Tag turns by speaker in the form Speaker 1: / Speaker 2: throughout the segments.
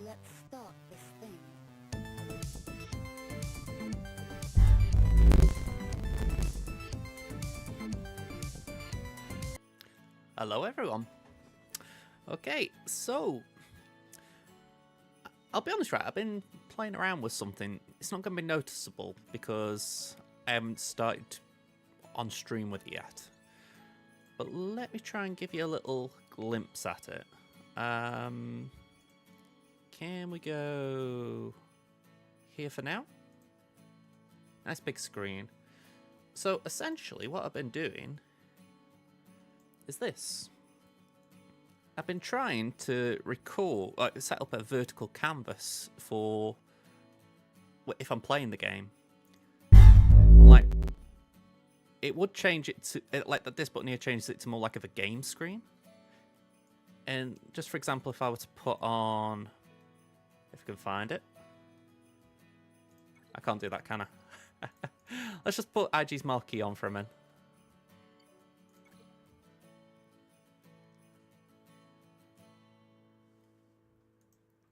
Speaker 1: let's start this thing.
Speaker 2: Hello everyone. Okay, so I'll be honest, right? I've been playing around with something. It's not going to be noticeable because I haven't started on stream with it yet. But let me try and give you a little glimpse at it. Can we go here for now? Nice big screen. So essentially what I've been doing is this. I've been trying to record, set up a vertical canvas for if I'm playing the game. Like, it would change it to, like this button here changes it to more like of a game screen. And just for example, if I were to put on, if I can find it. I can't do that, can I? Let's just put IG's marquee on for a minute.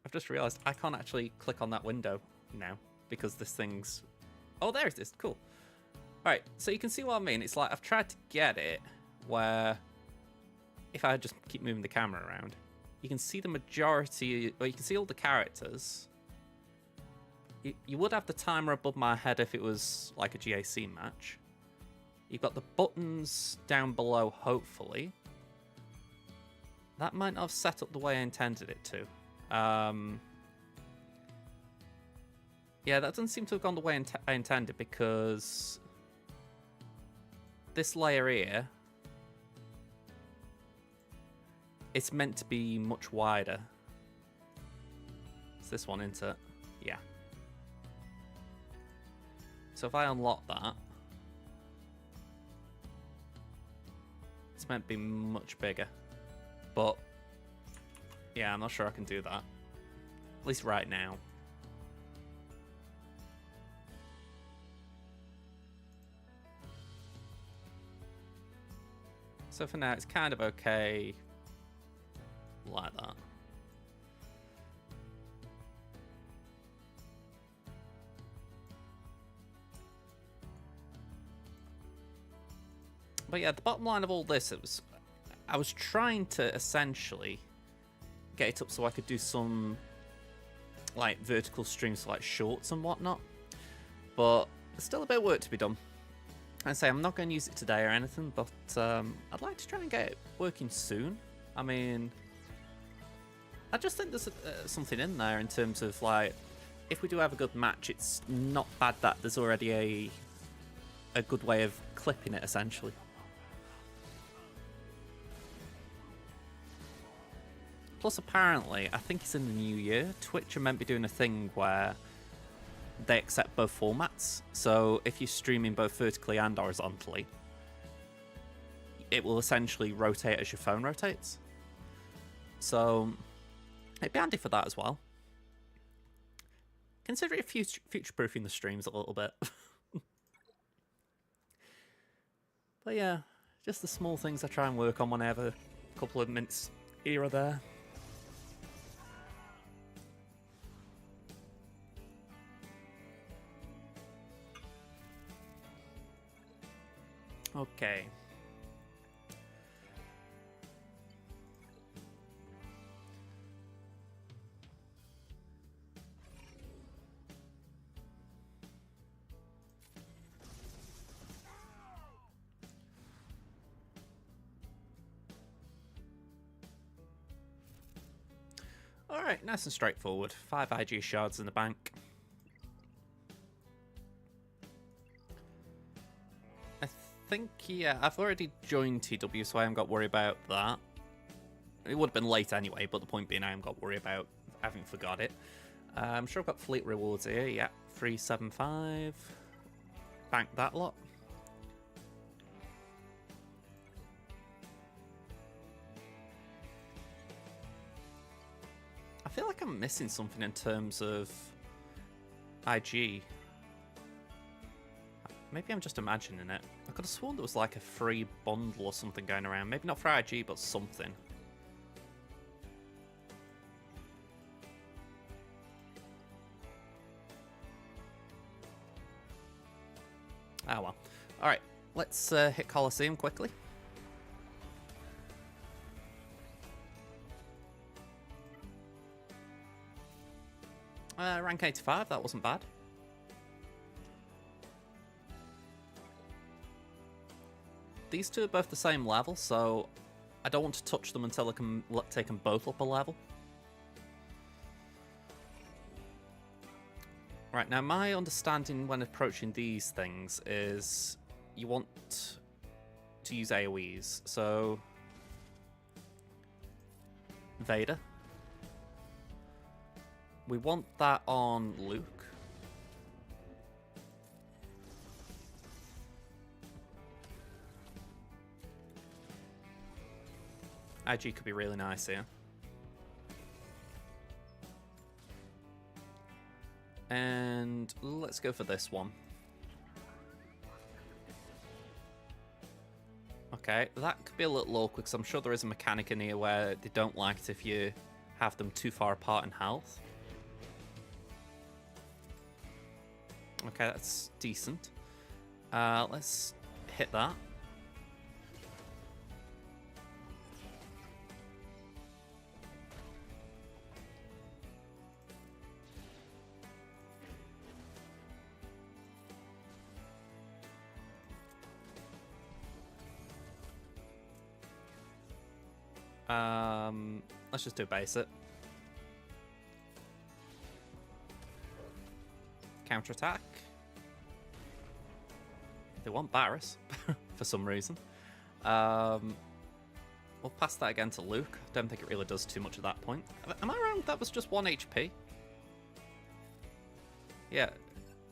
Speaker 2: I've just realised I can't actually click on that window now because this thing's... Oh, there it is. Cool. Alright, so you can see what I mean. It's like I've tried to get it where if I just keep moving the camera around, you can see the majority, or you can see all the characters. You would have the timer above my head if it was like a GAC match. You've got the buttons down below, hopefully. That might not have set up the way I intended it to. Yeah, that doesn't seem to have gone the way I intended because this layer here, it's meant to be much wider. It's this one, isn't it? Yeah. So if I unlock that, it's meant to be much bigger. But yeah, I'm not sure I can do that. At least right now. So for now, it's kind of okay like that. But yeah, the bottom line of all this, I was trying to essentially get it up so I could do some like vertical streams, like shorts and whatnot. But there's still a bit of work to be done. I say I'm not going to use it today or anything, but I'd like to try and get it working soon. I mean, I just think there's something in there in terms of like, if we do have a good match, it's not bad that there's already a good way of clipping it, essentially. Plus, apparently, I think it's in the new year, Twitch are meant to be doing a thing where they accept both formats. So if you're streaming both vertically and horizontally, it will essentially rotate as your phone rotates. So it'd be handy for that as well. Consider it future-proofing the streams a little bit. But yeah, just the small things I try and work on whenever, a couple of minutes here or there. Okay. Alright, nice and straightforward. 5 IG shards in the bank. I think, yeah, I've already joined TW, so I haven't got to worry about that. It would have been late anyway, but the point being I haven't got to worry about having forgot it. I'm sure I've got fleet rewards here. Yeah, 375. Bank that lot. I feel like I'm missing something in terms of IG. Maybe I'm just imagining it. I could have sworn there was like a free bundle or something going around. Maybe not for IG, but something. Ah, well. Alright, let's hit Colosseum quickly. Rank 85, that wasn't bad. These two are both the same level, so I don't want to touch them until I can take them both up a level. Right, now my understanding when approaching these things is you want to use AoEs, so Vader. We want that on Luke. IG could be really nice here. And let's go for this one. Okay, that could be a little awkward because I'm sure there is a mechanic in here where they don't like it if you have them too far apart in health. Okay, that's decent. Let's hit that. Let's just do base it. Counterattack. They want Barris for some reason. We'll pass that again to Luke. Don't think it really does too much at that point. Am I wrong? That was just 1 HP. Yeah,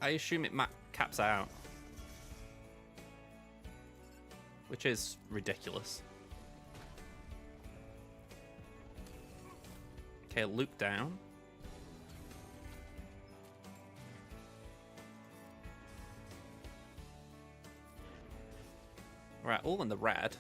Speaker 2: I assume it caps out, which is ridiculous. Okay, Luke down. Right, all in the red.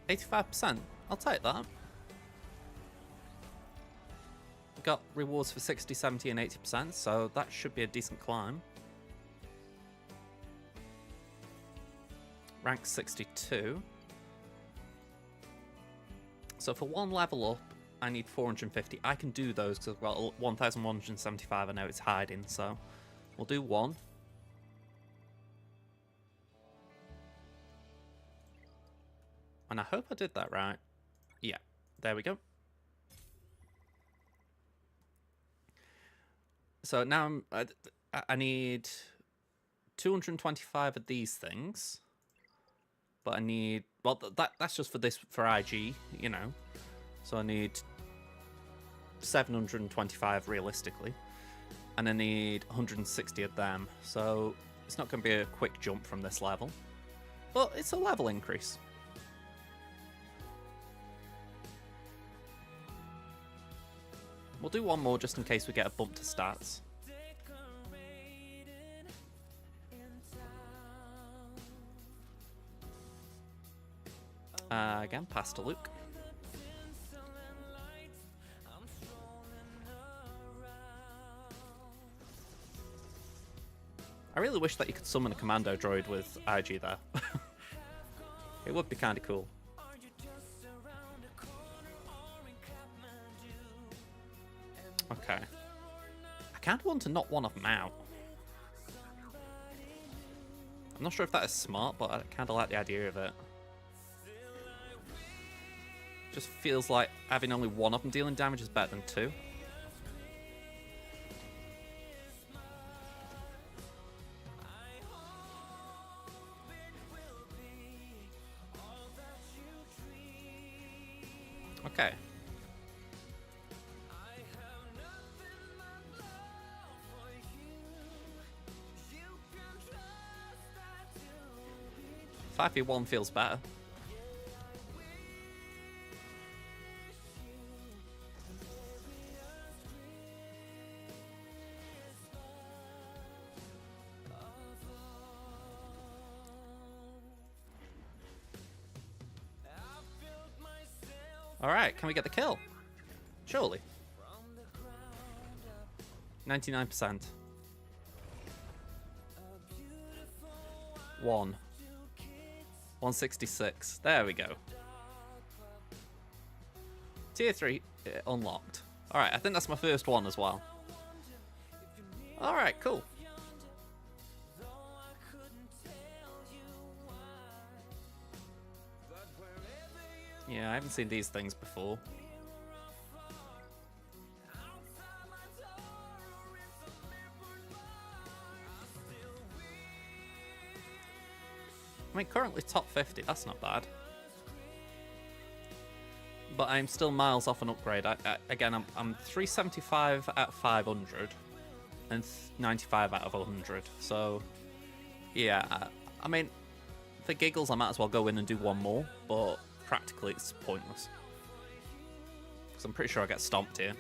Speaker 2: %. I'll take that. Got rewards for 60, 70, and 80%, so that should be a decent climb. Rank 62. So for one level up, I need 450. I can do those because I've got 1,175. I know it's hiding, so we'll do one. And I hope I did that right. Yeah, there we go. So now I need 225 of these things. But I need, well, that's just for this, for IG, you know. So I need 725 realistically. And I need 160 of them. So it's not going to be a quick jump from this level. But it's a level increase. We'll do one more just in case we get a bump to stats. Again, pass to Luke. I really wish that you could summon a commando droid with IG there. It would be kind of cool. Okay. I kind of want to knock one of them out. I'm not sure if that is smart, but I kind of like the idea of it. Just feels like having only one of them dealing damage is better than two. Okay. Five v one feels better. Alright, can we get the kill? Surely. 99%. 166. There we go. Tier 3 unlocked. Alright, I think that's my first one as well. Alright, cool. Yeah, I haven't seen these things before. I mean, currently top 50, that's not bad. But I'm still miles off an upgrade. Again, I'm 375 at 500 and 95 out of 100. So, yeah, I mean, for giggles, I might as well go in and do one more, but practically it's pointless. Because I'm pretty sure I get stomped here.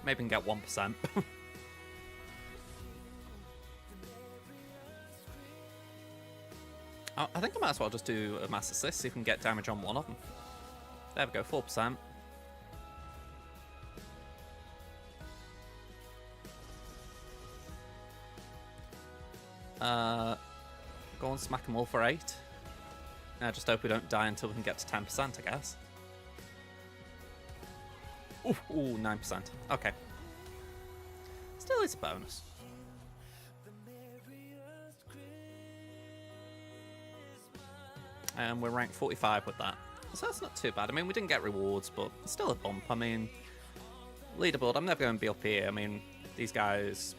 Speaker 2: Maybe I can get 1%. I think I might as well just do a mass assist, see if we can get damage on one of them. There we go, 4%. Go on, smack them all for 8. Now just hope we don't die until we can get to 10%, I guess. Ooh, 9%. Okay. Still, it's a bonus. And we're ranked 45 with that. So that's not too bad. I mean, we didn't get rewards, but it's still a bump. I mean, leaderboard, I'm never going to be up here. I mean, these guys,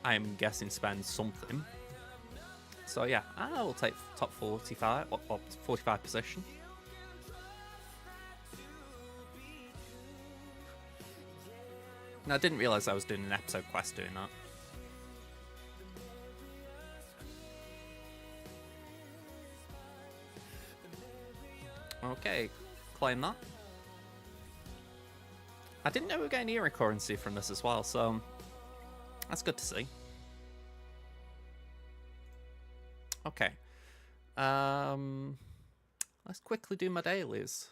Speaker 2: I'm guessing, spend something. So yeah, I will take top 45, or 45 position. Now, I didn't realise I was doing an episode quest doing that. Okay, claim that. I didn't know we were getting hero currency from this as well, so that's good to see. Okay. Let's quickly do my dailies.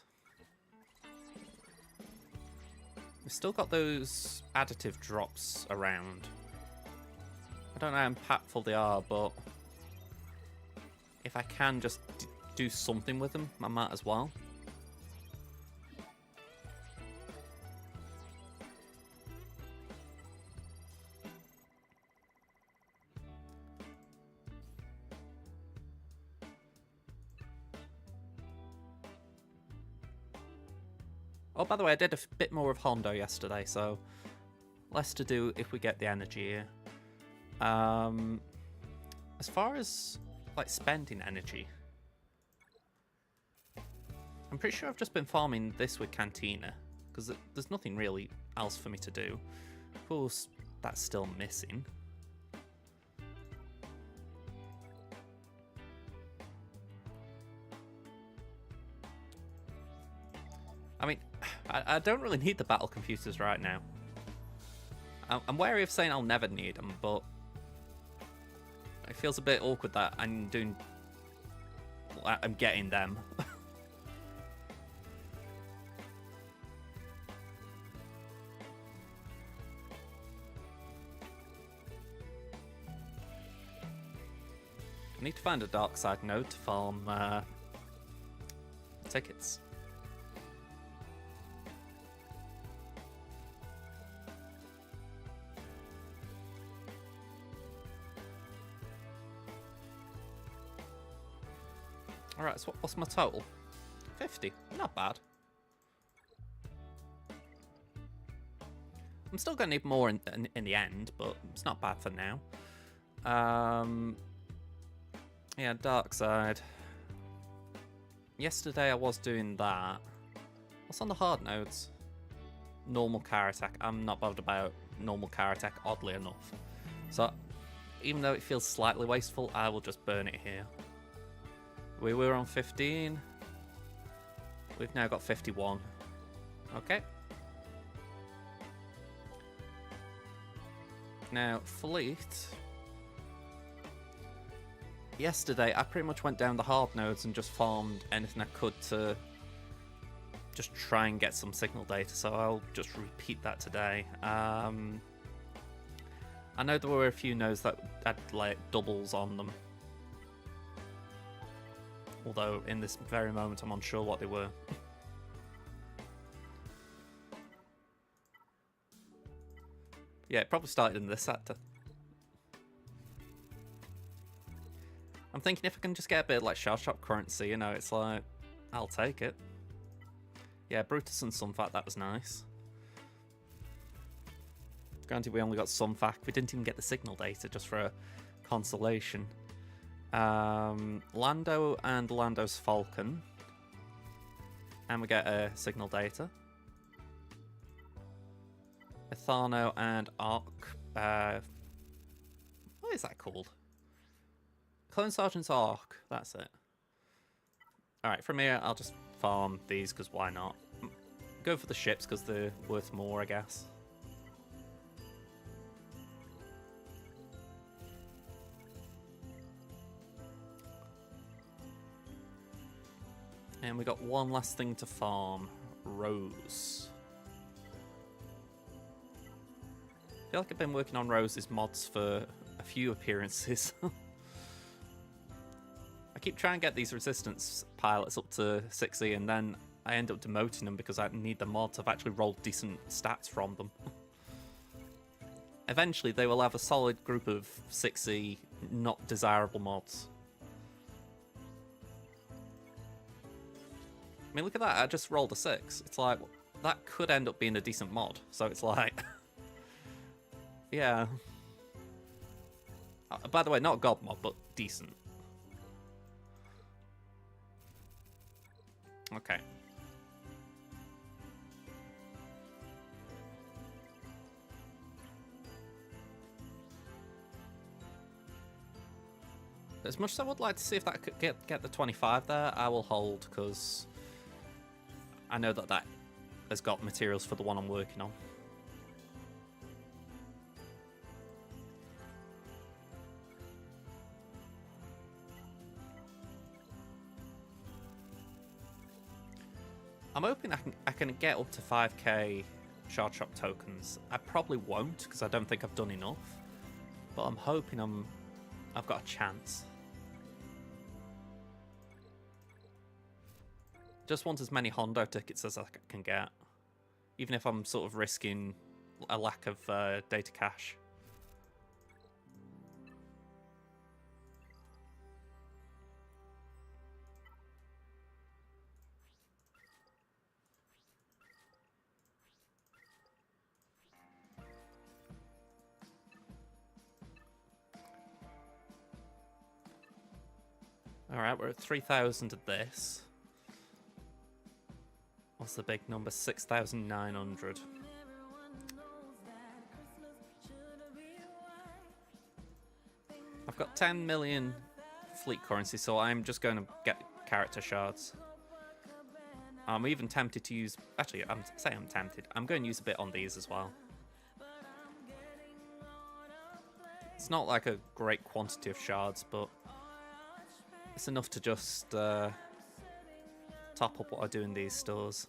Speaker 2: We've still got those additive drops around. I don't know how impactful they are, but if I can just do something with them, I might as well. Oh, by the way, I did a bit more of Hondo yesterday, so less to do if we get the energy here. As far as like spending energy, I'm pretty sure I've just been farming this with Cantina, because there's nothing really else for me to do. Of course, that's still missing. I mean, I don't really need the battle computers right now. I'm wary of saying I'll never need them, but it feels a bit awkward that I'm getting them. I need to find a dark side node to farm tickets. Alright, so what's my total? 50. Not bad. I'm still going to need more in the end, but it's not bad for now. Yeah, dark side. Yesterday I was doing that. What's on the hard nodes? Normal car attack. I'm not bothered about normal car attack, oddly enough. So, even though it feels slightly wasteful, I will just burn it here. We were on 15. We've now got 51. Okay. Now, fleet. yesterday I pretty much went down the hard nodes and just farmed anything I could to just try and get some signal data, so I'll just repeat that today. I know there were a few nodes that had like doubles on them, although in this very moment I'm unsure what they were. Yeah, it probably started in this sector. I'm thinking if I can just get a bit of like shell shop currency, you know, it's like, I'll take it. Yeah, Brutus and Sunfac, that was nice. Granted, we only got Sunfac. We didn't even get the signal data, just for a consolation. Lando and Lando's Falcon. And we get a signal data. Ethano and Arc. What is that called? Clone Sergeant's Arc. That's it. Alright, from here, I'll just farm these, because why not? Go for the ships, because they're worth more, I guess. And we got one last thing to farm. Rose. I feel like I've been working on Rose's mods for a few appearances. I keep trying to get these resistance pilots up to 6E, and then I end up demoting them because I need the mods. I've actually rolled decent stats from them. Eventually they will have a solid group of 6E not desirable mods. I mean, look at that, I just rolled a 6. It's like, that could end up being a decent mod. So it's like, yeah. By the way, not god mod, but decent. Okay. As much as I would like to see if that could get the 25 there, I will hold, because I know that that has got materials for the one I'm working on. I'm hoping I can get up to 5k shard shop tokens. I probably won't, because I don't think I've done enough. But I'm hoping I've got a chance. Just want as many Hondo tickets as I can get, even if I'm sort of risking a lack of data cache. Alright, we're at 3,000 of this. What's the big number? 6,900. I've got 10 million fleet currency, so I'm just going to get character shards. I'm even tempted to use... Actually, I'm tempted. I'm going to use a bit on these as well. It's not like a great quantity of shards, but it's enough to just top up what I do in these stores.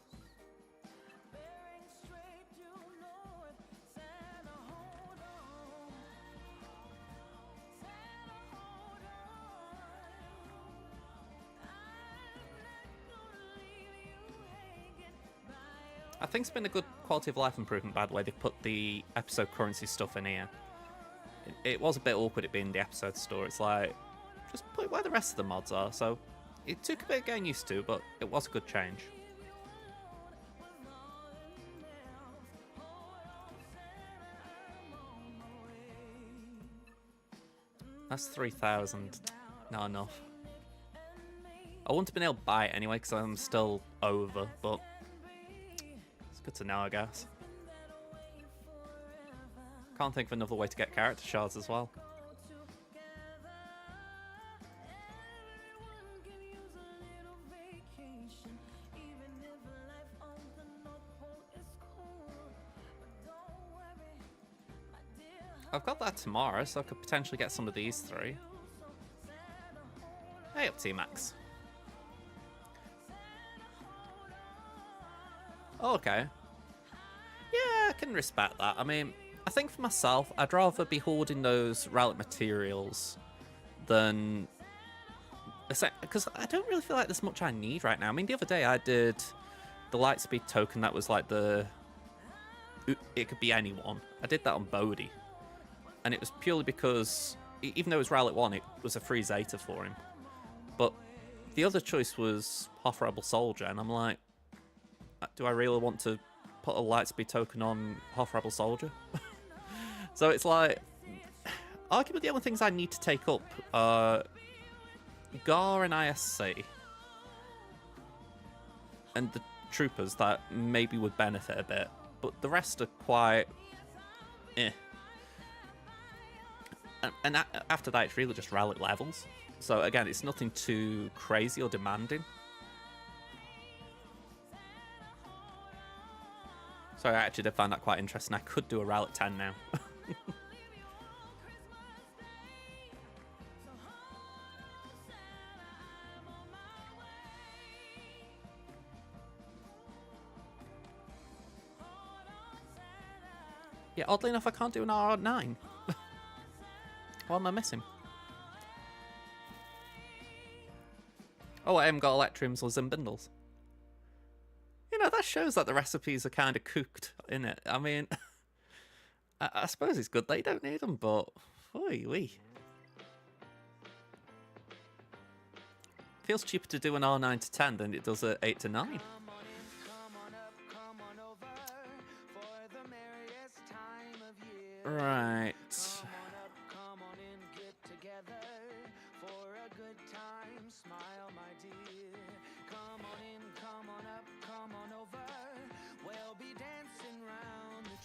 Speaker 2: I think it's been a good quality of life improvement, by the way. They put the episode currency stuff in here. It was a bit awkward it being the episode store. It's like, just put it where the rest of the mods are. So it took a bit of getting used to, but it was a good change. That's 3,000. Not enough. I wouldn't have been able to buy it anyway because I'm still over, but it's good to know, I guess. Can't think of another way to get character shards as well. I've got that tomorrow, so I could potentially get some of these three. Hey up to you, Max. Okay. Yeah, I can respect that. I mean, I think for myself, I'd rather be hoarding those relic materials than... Because I don't really feel like there's much I need right now. I mean, the other day I did the Lightspeed token that was like the... It could be anyone. I did that on Bodhi. And it was purely because, even though it was Relic 1, it was a free Zeta for him. But the other choice was Half Rebel Soldier, and I'm like, do I really want to put a Lightspeed token on Half Rebel Soldier? So it's like, arguably the only things I need to take up are Gar and ISC. And the troopers that maybe would benefit a bit. But the rest are quite... eh. And after that, it's really just relic levels. So again, it's nothing too crazy or demanding. So I actually did find that quite interesting. I could do a relic 10 now. Yeah, oddly enough, I can't do an R9. What am I missing? Oh, I haven't got Electriums or Zimbindles. You know, that shows that the recipes are kind of cooked, innit? I mean, I suppose it's good they don't need them, but... Oy-wee. Feels cheaper to do an R9 to 10 than it does a 8 to 9. Right.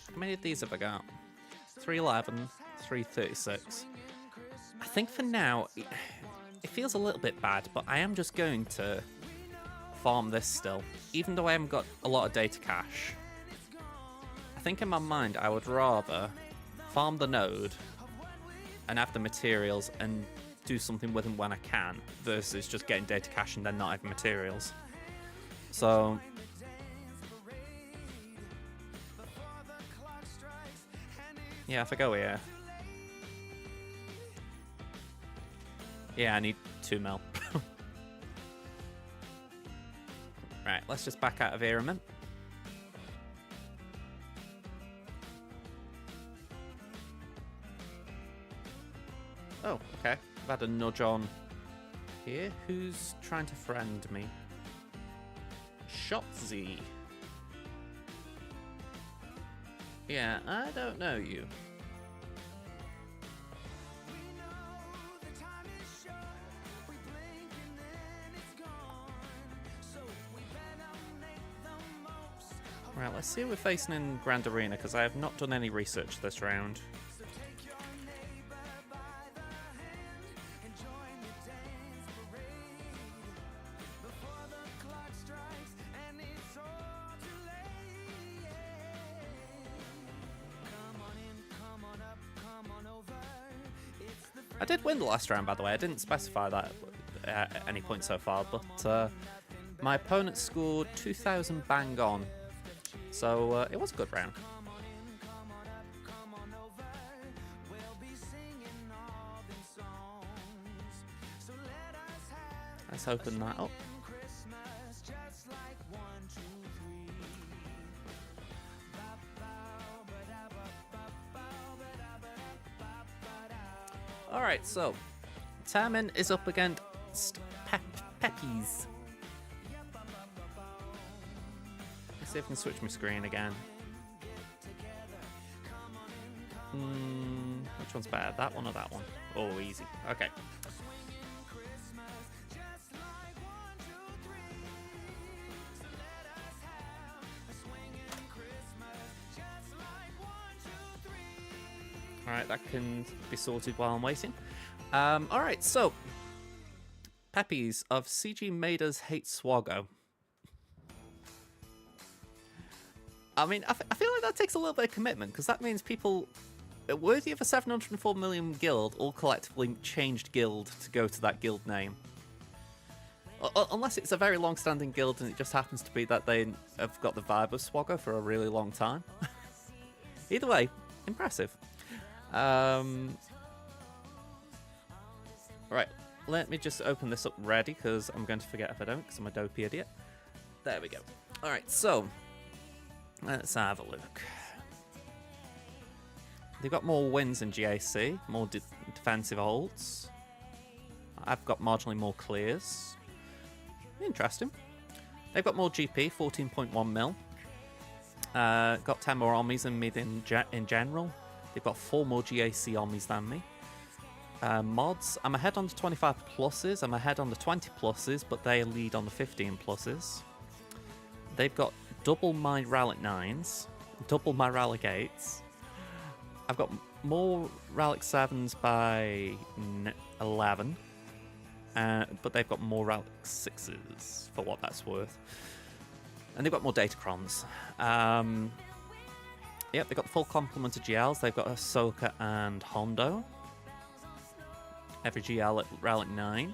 Speaker 2: How many of these have I got? 311, 336. I think for now, it feels a little bit bad, but I am just going to farm this still. Even though I haven't got a lot of data cache, I think in my mind I would rather farm the node and have the materials and do something with them when I can, versus just getting data cache and then not having materials. So... yeah, if I go here... yeah, I need 2 mil. Right, let's just back out of here a minute. Oh, okay. I've had a nudge on here. Who's trying to friend me? Shotzi. Yeah, I don't know you. Right, let's see who we're facing in Grand Arena, because I have not done any research this round. I did win the last round, by the way. I didn't specify that at any point so far, but my opponent scored 2,000 bang on. So it was a good round. Let's open that up. Alright, so Temmin is up against Peppies. Let's see if I can switch my screen again. Which one's better, that one or that one? Oh, easy. Okay. Alright, that can be sorted while I'm waiting. Alright, so Peppies of CG Maiders Hate SWGOH. I mean, I feel like that takes a little bit of commitment, because that means people worthy of a 704 million guild all collectively changed guild to go to that guild name. Unless it's a very long-standing guild and it just happens to be that they have got the vibe of SWGOH for a really long time. Either way, impressive. Right, let me just open this up ready, because I'm going to forget if I don't, because I'm a dopey idiot. There we go. Alright, so let's have a look. They've got more wins in GAC, more defensive holds. I've got marginally more clears. Interesting. They've got more GP, 14.1 mil. Got 10 more armies than me in general. They've got 4 more GAC armies than me. Mods, I'm ahead on the 25 pluses, I'm ahead on the 20 pluses, but they lead on the 15 pluses. They've got double my Relic 9s, double my Relic 8s. I've got more Relic 7s by 11. But they've got more Relic 6s, for what that's worth. And they've got more Datacrons. Yep, they've got the full complement of GLs. They've got Ahsoka and Hondo. Every GL at Relic 9.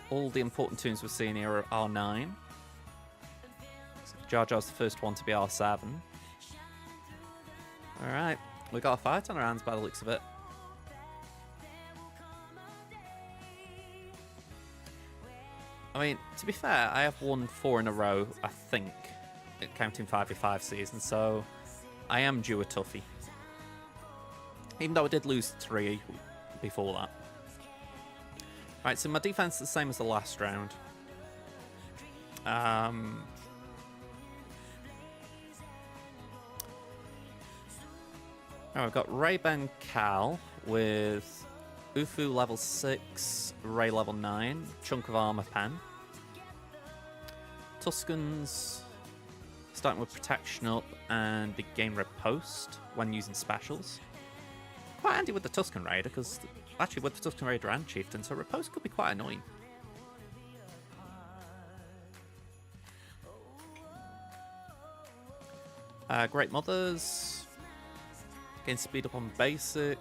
Speaker 2: All the important tunes we're seeing here are R9. So Jar Jar's the first one to be R7. Alright, we got a fight on our hands by the looks of it. I mean, to be fair, I have won 4 in a row, I think, counting 5v5 season, so I am due a toughie. Even though I did lose 3 before that. Right, so my defense is the same as the last round. Oh, I've got Ray-Ben Cal with Ufu level 6, Ray level 9, chunk of armor pen. Tuscans starting with protection up and big gain riposte when using specials. Quite handy with the Tuscan Raider, because actually with the Tuscan Raider and Chieftain, so riposte could be quite annoying. Great Mothers. Gain speed up on basic.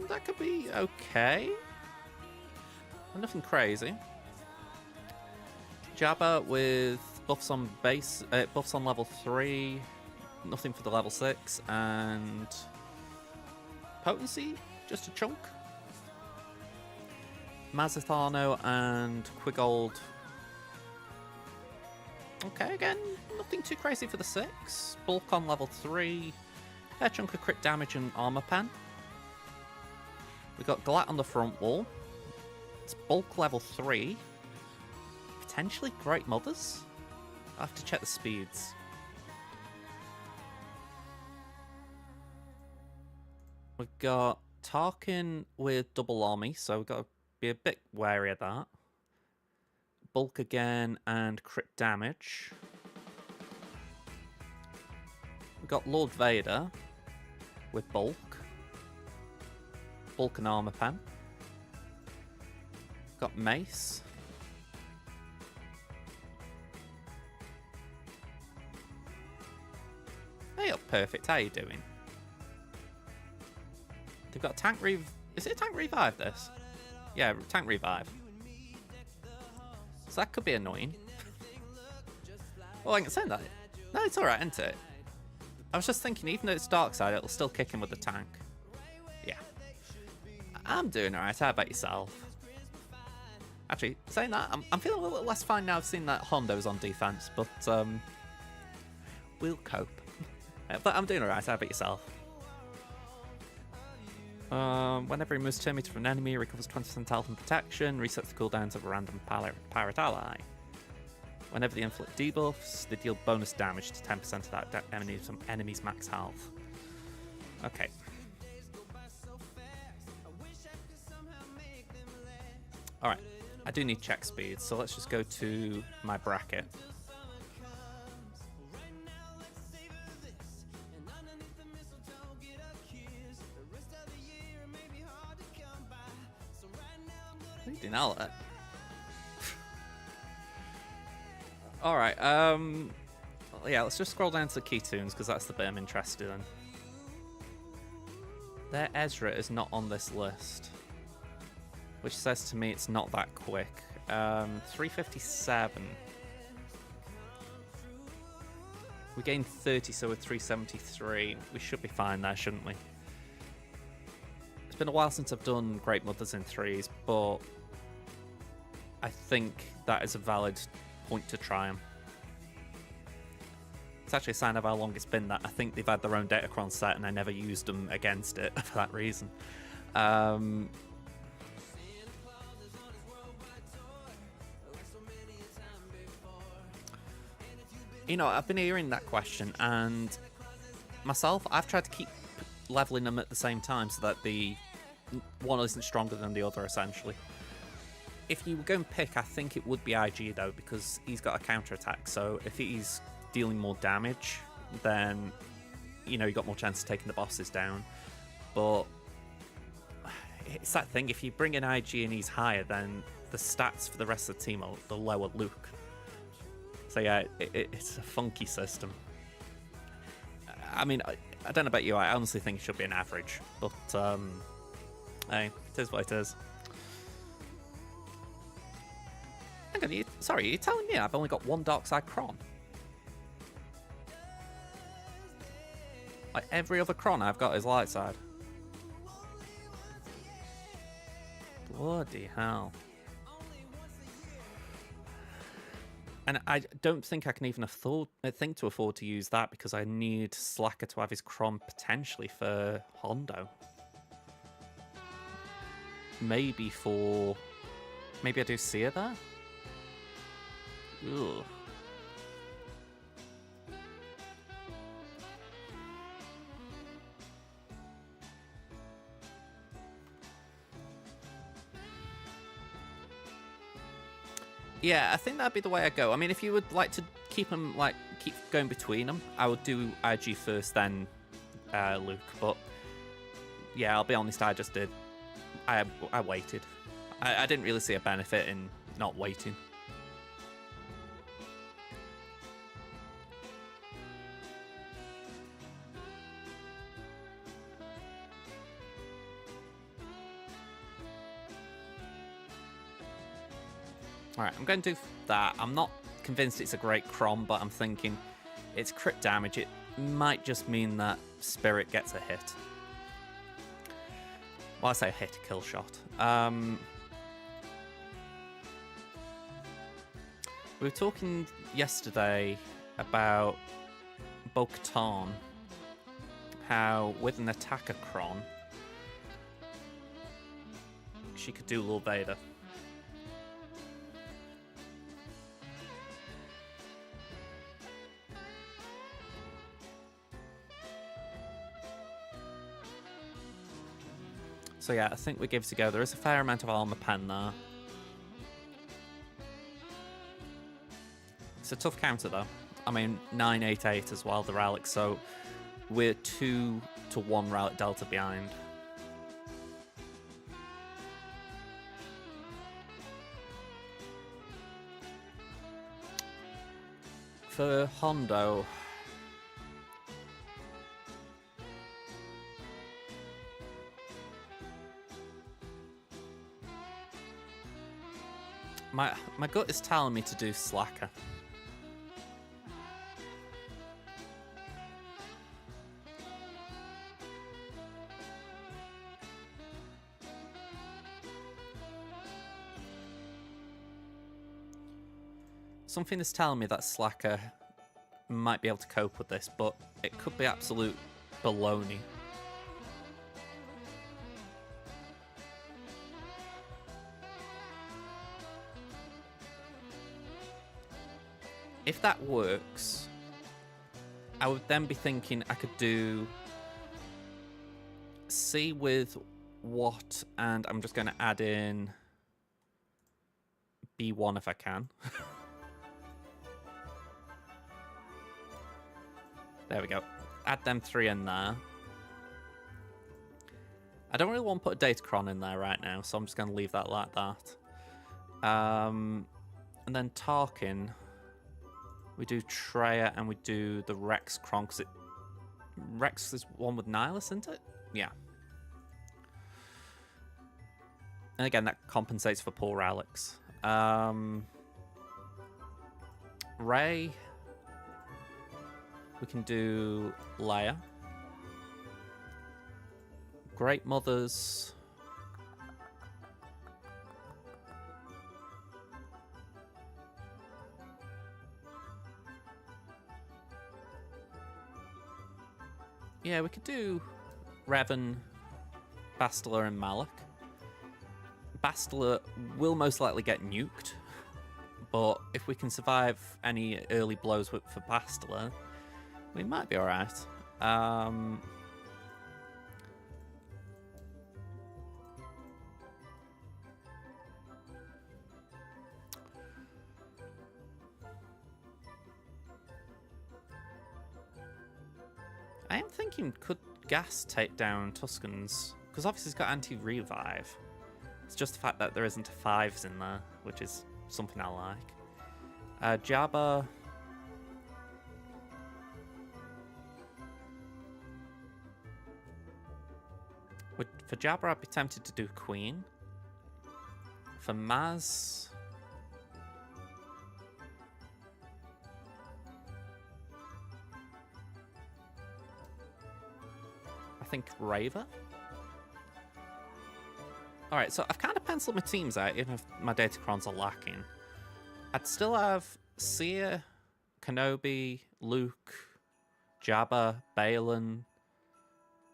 Speaker 2: That could be okay. Nothing crazy. Jabba with buffs on base, buffs on level 3. Nothing for the level 6, and potency, just a chunk. Mazithano and Quigold. Okay, again, nothing too crazy for the 6. Bulk on level 3. A chunk of crit damage and armor pen. We've got Glat on the front wall. It's bulk level 3. Potentially Great Mothers. I'll have to check the speeds. We've got Tarkin with double army, so we've got to be a bit wary of that. Bulk again and crit damage. We've got Lord Vader with bulk. Bulk and armor pen. Got Mace. Hey up, Perfect. How you doing? They've got tank Is it a tank revive, this? Yeah, tank revive. So that could be annoying. Well, I can say that. No, it's alright, isn't it? I was just thinking, even though it's dark side, it'll still kick in with the tank. Yeah. I'm doing alright. How about yourself? Actually, saying that, I'm feeling a little less fine now I've seen that Hondo's on defense, but we'll cope. But I'm doing alright. How about yourself? Whenever he moves 2 meters from an enemy, he recovers 20% health and protection, resets the cooldowns of a random pirate ally. Whenever they inflict debuffs, they deal bonus damage to 10% of that enemy's max health. Okay. Alright, I do need check speed, so let's just go to my bracket. Didn't know that. Alright, yeah, let's just scroll down to the key tunes, because that's the bit I'm interested in. Their Ezra is not on this list, which says to me it's not that quick. 357. We gained 30, so we're 373. We should be fine there, shouldn't we? It's been a while since I've done Great Mothers in 3s, but I think that is a valid point to try them. It's actually a sign of how long it's been that I think they've had their own Datacron set and I never used them against it for that reason. You know, I've been hearing that question, and myself, I've tried to keep leveling them at the same time so that the one isn't stronger than the other, essentially. If you were going to pick, I think it would be IG, though, because he's got a counter-attack, so if he's dealing more damage, then, you know, you got more chance of taking the bosses down. But it's that thing, if you bring in IG and he's higher, then the stats for the rest of the team are the lower Luke. So yeah, it's a funky system. I mean, I don't know about you, I honestly think it should be an average, but hey, it is what it is. Hang on, sorry, you're telling me I've only got one dark side Kron? Like every other Kron I've got is light side. Bloody hell. And I don't think I can even think to afford to use that because I need Slacker to have his Kron potentially for Hondo. Maybe I do Seer there? Ugh. Yeah, I think that'd be the way I go. I mean, if you would like to keep them, keep going between them, I would do IG first, then Luke. But yeah, I'll be honest, I just did. I waited. I didn't really see a benefit in not waiting. Alright, I'm going to do that. I'm not convinced it's a great Kron, but I'm thinking it's crit damage. It might just mean that Spirit gets a hit. Well, I say a hit, kill shot. We were talking yesterday about Bo-Katan, how with an attacker Kron, she could do Lord Vader. So yeah, I think we give to go. There is a fair amount of armor pen there. It's a tough counter though. I mean, 988 as well, the relic, so we're 2 to 1 relic delta behind. For Hondo, my gut is telling me to do Slacker. Something is telling me that Slacker might be able to cope with this, but it could be absolute baloney. If that works, I would then be thinking I could do C with what, and I'm just going to add in B1 if I can. There we go. Add them 3 in there. I don't really want to put a Datacron in there right now, so I'm just going to leave that like that. And then Tarkin, we do Treya and we do the Rex Kron, because Rex is one with Nihilus, isn't it? Yeah. And again, that compensates for poor Alex. Ray. We can do Leia. Great Mothers. Yeah, we could do Revan, Bastila, and Malak. Bastila will most likely get nuked, but if we can survive any early blows for Bastila, we might be alright. I am thinking, could Gas take down Tuscans? Because obviously it's got anti-revive. It's just the fact that there isn't a 5s in there, which is something I like. Jabba. For Jabba, I'd be tempted to do Queen. For Maz... I think Raver. Alright, so I've kind of penciled my teams out, even if my datacrons are lacking. I'd still have Seer, Kenobi, Luke, Jabba, Balin,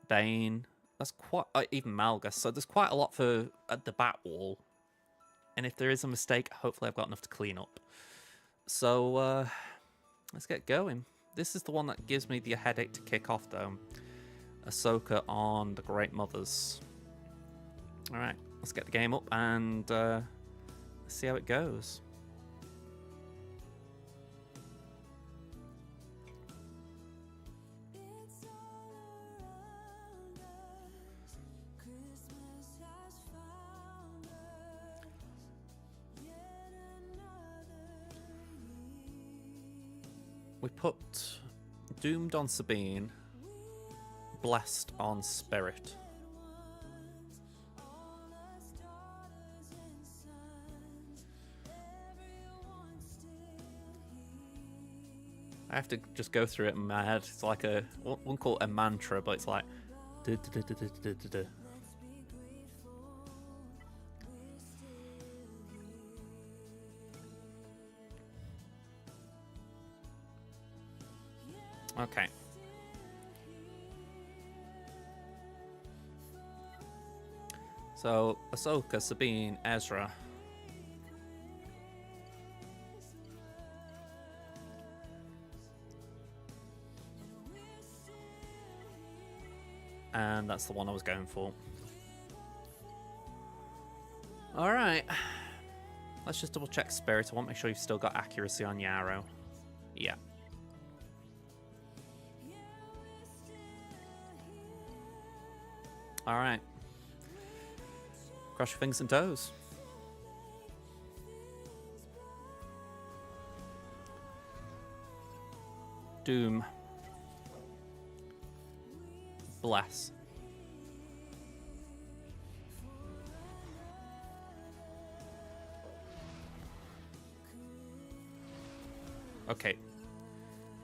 Speaker 2: Bane. That's quite... even Malgus. So there's quite a lot for at the back wall. And if there is a mistake, hopefully I've got enough to clean up. So, let's get going. This is the one that gives me the headache to kick off, though. Ahsoka on the Great Mothers. Alright, let's get the game up and see how it goes. We put Doomed on Sabine, Blessed on Spirit. I have to just go through it in my head. It's like a, I wouldn't call it a mantra, but it's like... Okay. So, Ahsoka, Sabine, Ezra. And that's the one I was going for. Alright. Let's just double check Spirit. I want to make sure you've still got accuracy on Yarrow. Yeah. Alright. Cross your fingers and toes. Doom. Bless. Okay.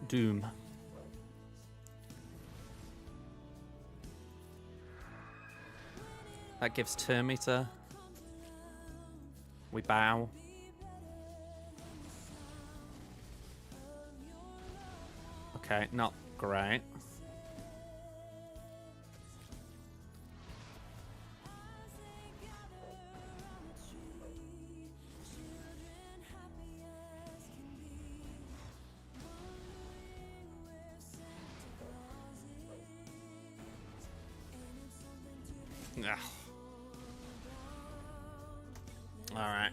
Speaker 2: Doom. That gives turn meter. We bow. Okay, not great. Alright.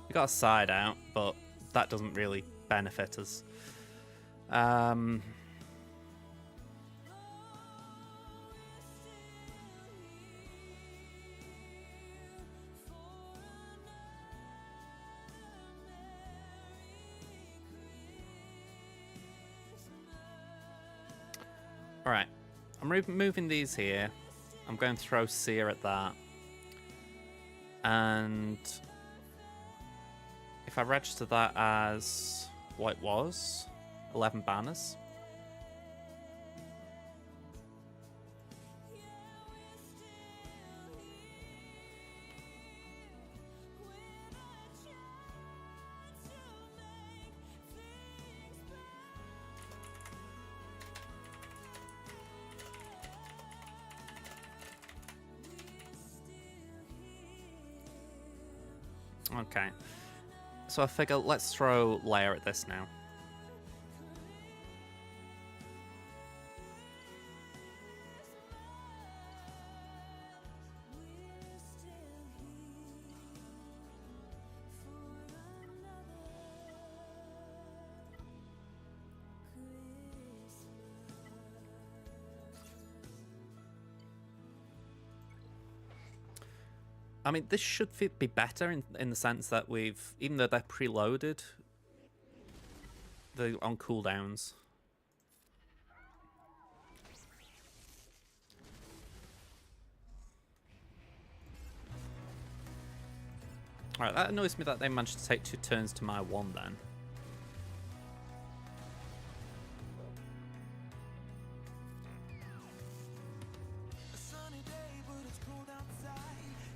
Speaker 2: We got a side out, but that doesn't really benefit us. Alright. I'm removing these here. I'm going to throw Seer at that. And if I register that as what it was, 11 banners. Okay, so I figure let's throw layer at this now. I mean, this should be better in the sense that we've, even though they're preloaded, they're on cooldowns. Alright, that annoys me that they managed to take 2 turns to my 1 then.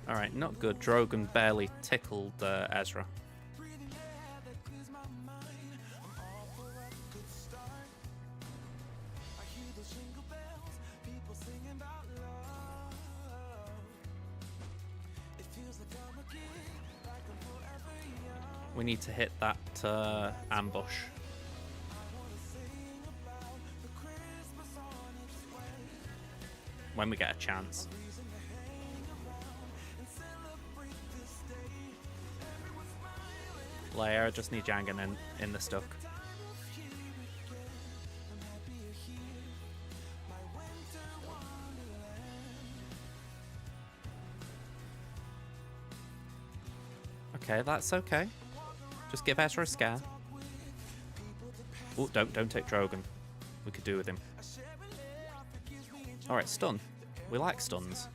Speaker 2: Alright, not good. Drogon barely tickled Ezra. We need to hit that ambush. When we get a chance. Layer, just need Jangan in the stuck. Okay, that's okay. Just give Ezra a scare. Oh, don't take Drogon. We could do with him. Alright, stun. We like stuns.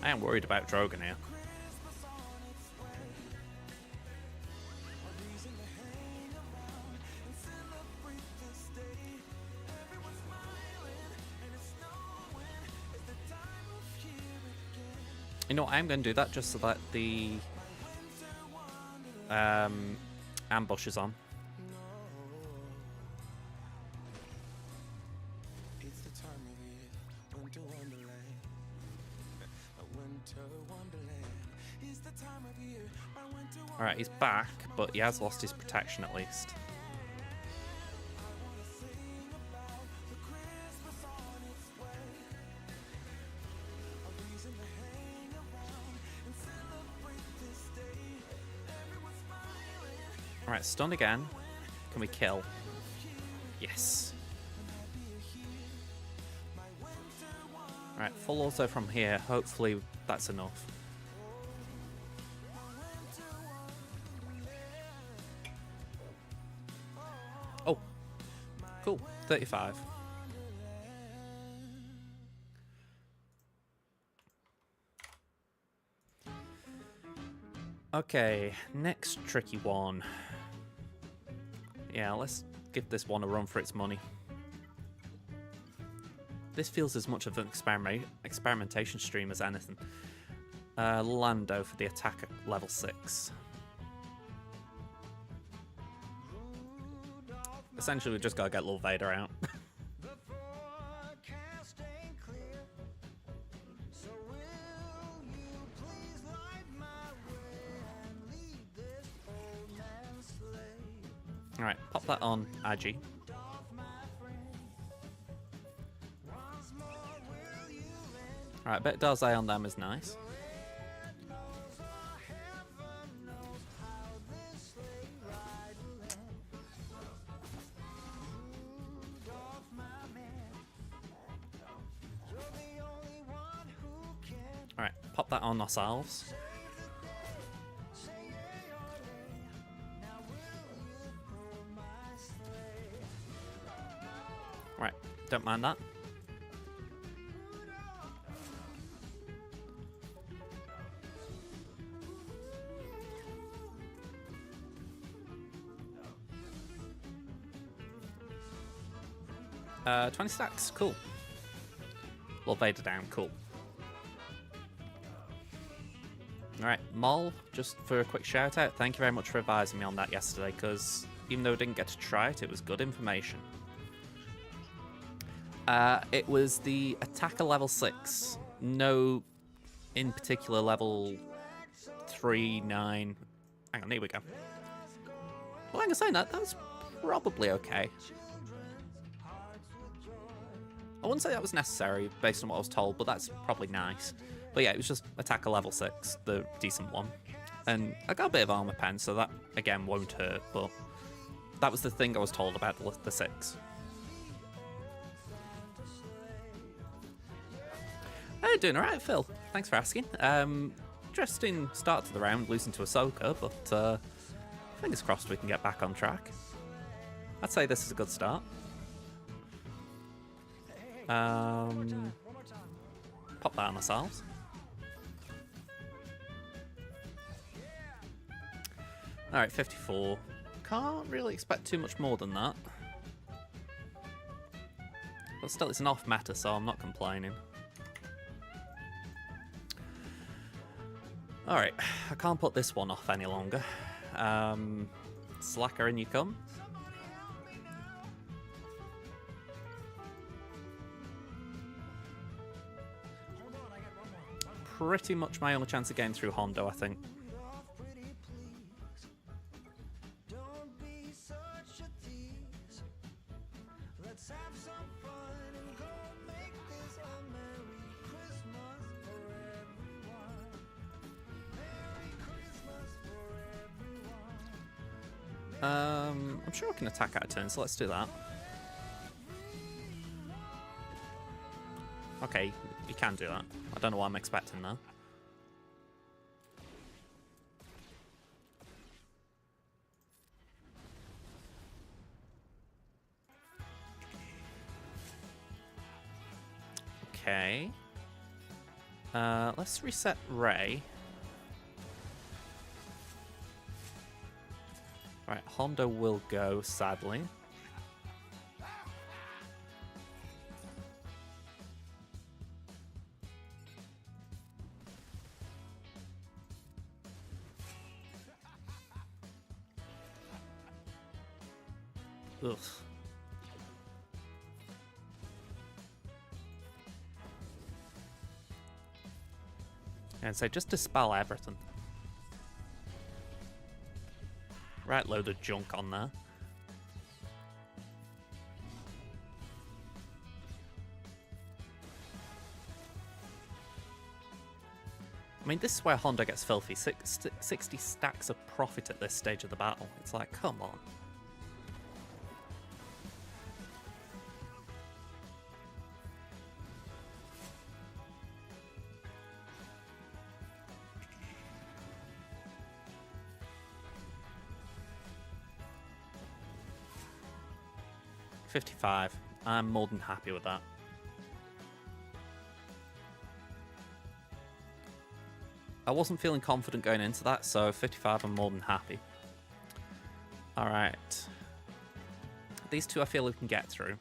Speaker 2: I am worried about Drogon here. You know what, I'm going to do that just so that the ambush is on. Alright, he's back, but he has lost his protection at least. Alright, stun again. Can we kill? Yes. Alright, full auto from here. Hopefully that's enough. Oh, cool. 35. Okay, next tricky one. Yeah, let's give this one a run for its money. This feels as much of an experimentation stream as anything. Lando for the attack at level 6. Essentially, we've just got to get Lil Vader out. Alright, pop that on Agi. Alright, a bit of Darzai on them is nice. Alright, pop that on ourselves. Don't mind that. Uh, 20 stacks, cool. Lord Vader down, cool. Alright, Moll, just for a quick shout out, thank you very much for advising me on that yesterday, because even though I didn't get to try it, it was good information. It was the attacker level 6. No in particular level 3, 9. Hang on, here we go. Well, like I was saying, that's probably okay. I wouldn't say that was necessary based on what I was told, but that's probably nice. But yeah, it was just attacker level 6, the decent one. And I got a bit of armor pen, so that, again, won't hurt, but that was the thing I was told about the 6. Hey, doing alright, Phil. Thanks for asking. Interesting start to the round, losing to Ahsoka, but fingers crossed we can get back on track. I'd say this is a good start. Pop that on ourselves. Alright, 54. Can't really expect too much more than that. But still, it's an off meta, so I'm not complaining. Alright, I can't put this one off any longer. Slacker, in you come. Pretty much my only chance of getting through Hondo, I think. I'm sure I can attack out of turn, so let's do that. Okay, you can do that. I don't know what I'm expecting though. Okay. Let's reset Rey. Right, Hondo will go, sadly. Ugh. And so just dispel everything. Right, load of junk on there. I mean, this is where Hondo gets filthy. 60 stacks of profit at this stage of the battle. It's like, come on. $55. I'm more than happy with that. I wasn't feeling confident going into that, so 55, I'm more than happy. Alright. These two I feel we can get through.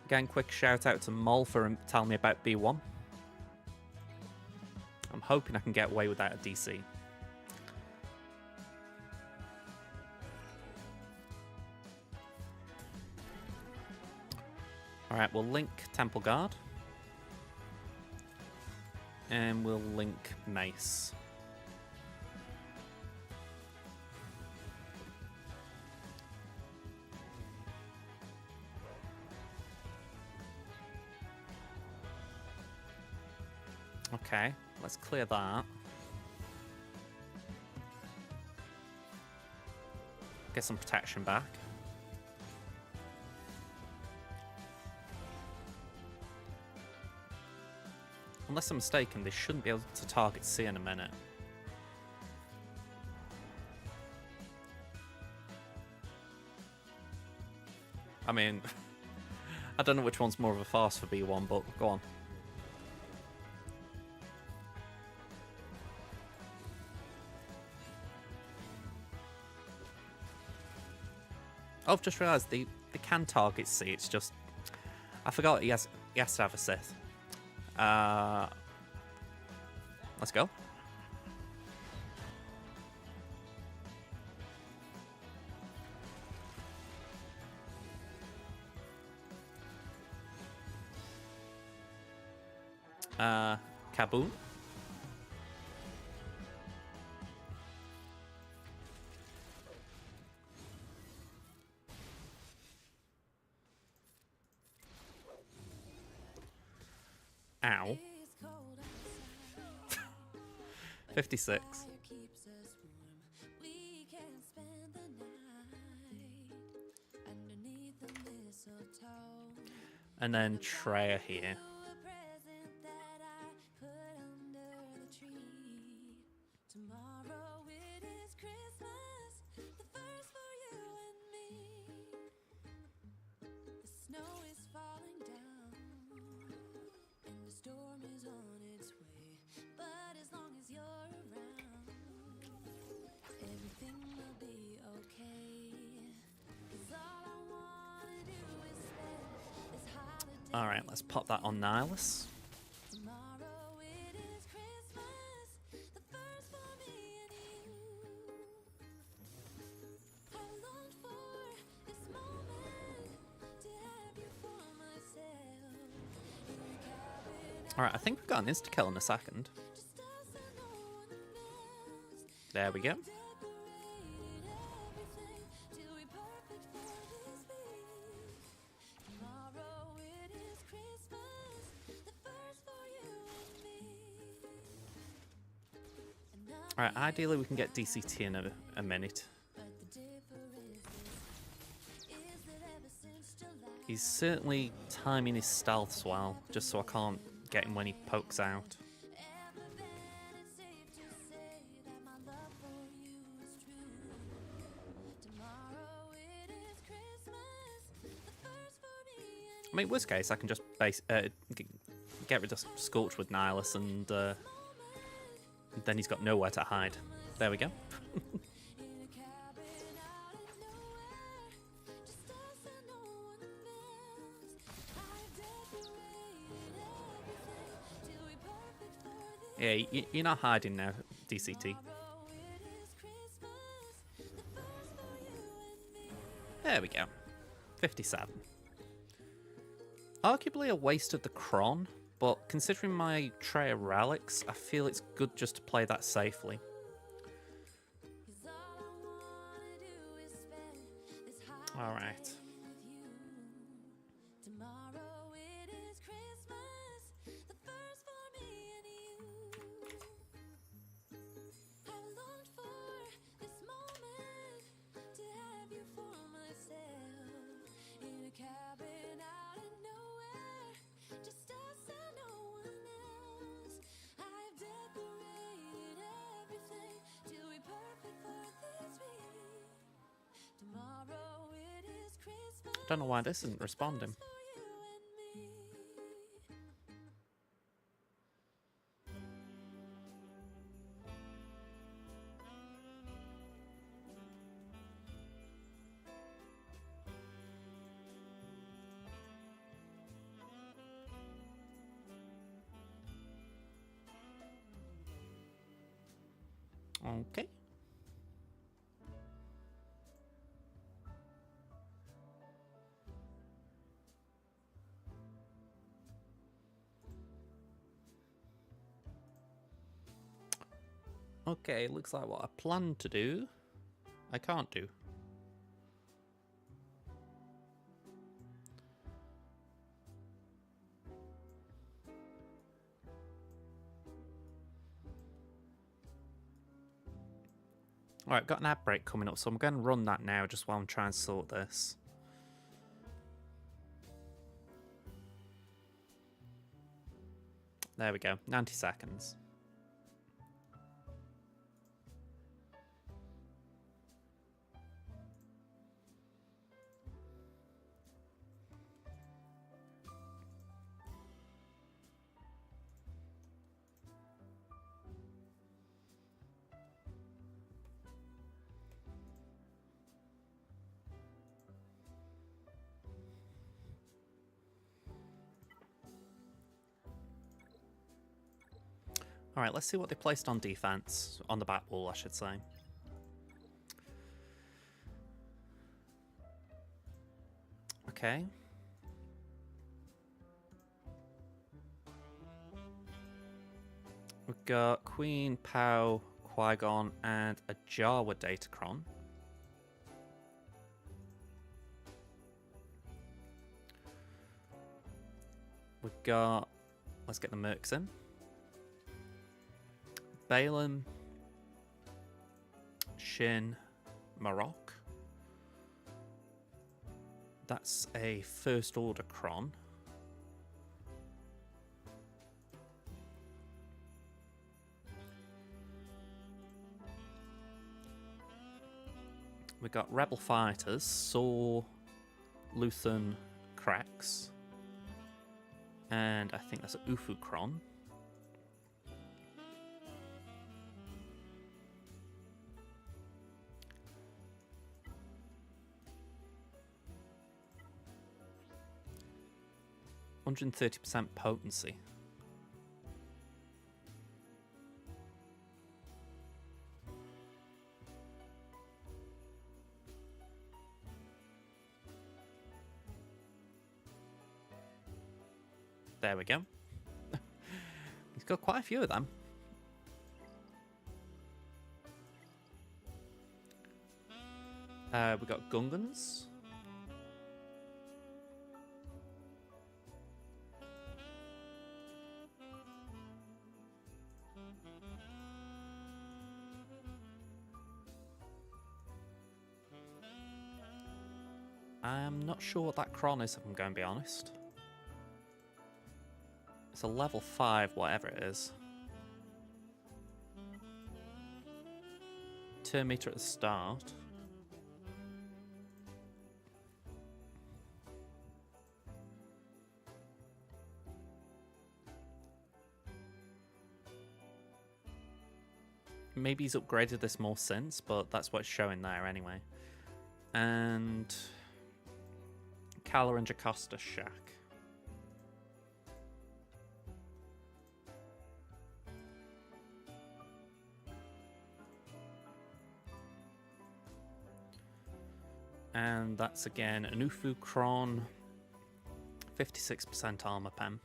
Speaker 2: Again, quick shout out to Moll for telling me about B1. I'm hoping I can get away without a DC. Alright, we'll link Temple Guard. And we'll link Mace. Okay, let's clear that. Get some protection back. unless I'm mistaken, they shouldn't be able to target C in a minute. I mean, I don't know which one's more of a farce for B1, but go on. Oh, I've just realised they can target C. It's just I forgot he has to have a Sith. Let's go. Kaboom. Ow. 56. And then Treya here. Alright, let's pop that on Nihilus. Alright, I think we've got an insta-kill in a second. There we go. Alright, ideally we can get DCT in a minute. He's certainly timing his stealths well, just so I can't get him when he pokes out. I mean, worst case, I can just get rid of Scorch with Nihilus, and then he's got nowhere to hide. There we go. Yeah, you're not hiding now, DCT. There we go. 57. Arguably a waste of the Cron, but considering my Treya relics, I feel it's good just to play that safely. Alright. Don't know why this isn't responding. Okay. Okay, looks like what I planned to do, I can't do. Alright, got an ad break coming up, so I'm going to run that now just while I'm trying to sort this. There we go. 90 seconds. All right, let's see what they placed on defense. On the back wall, I should say. Okay. We've got Queen, Pow, Qui-Gon, and a Jawa Datacron. We've got... Let's get the Mercs in. Balin, Shin, Marok. That's a First Order Cron. We got Rebel Fighters, Saw, Luthen, Cracks, and I think that's an Ufu Cron. %30% potency. There we go. He's got quite a few of them. We got Gungans. I'm not sure what that Cron is, if I'm going to be honest. It's a level 5, whatever it is. Turn meter at the start. Maybe he's upgraded this more since, but that's what's showing there anyway. And Kala and Jocasta Shack. And that's again an Ufu Cron, 56% armor pen.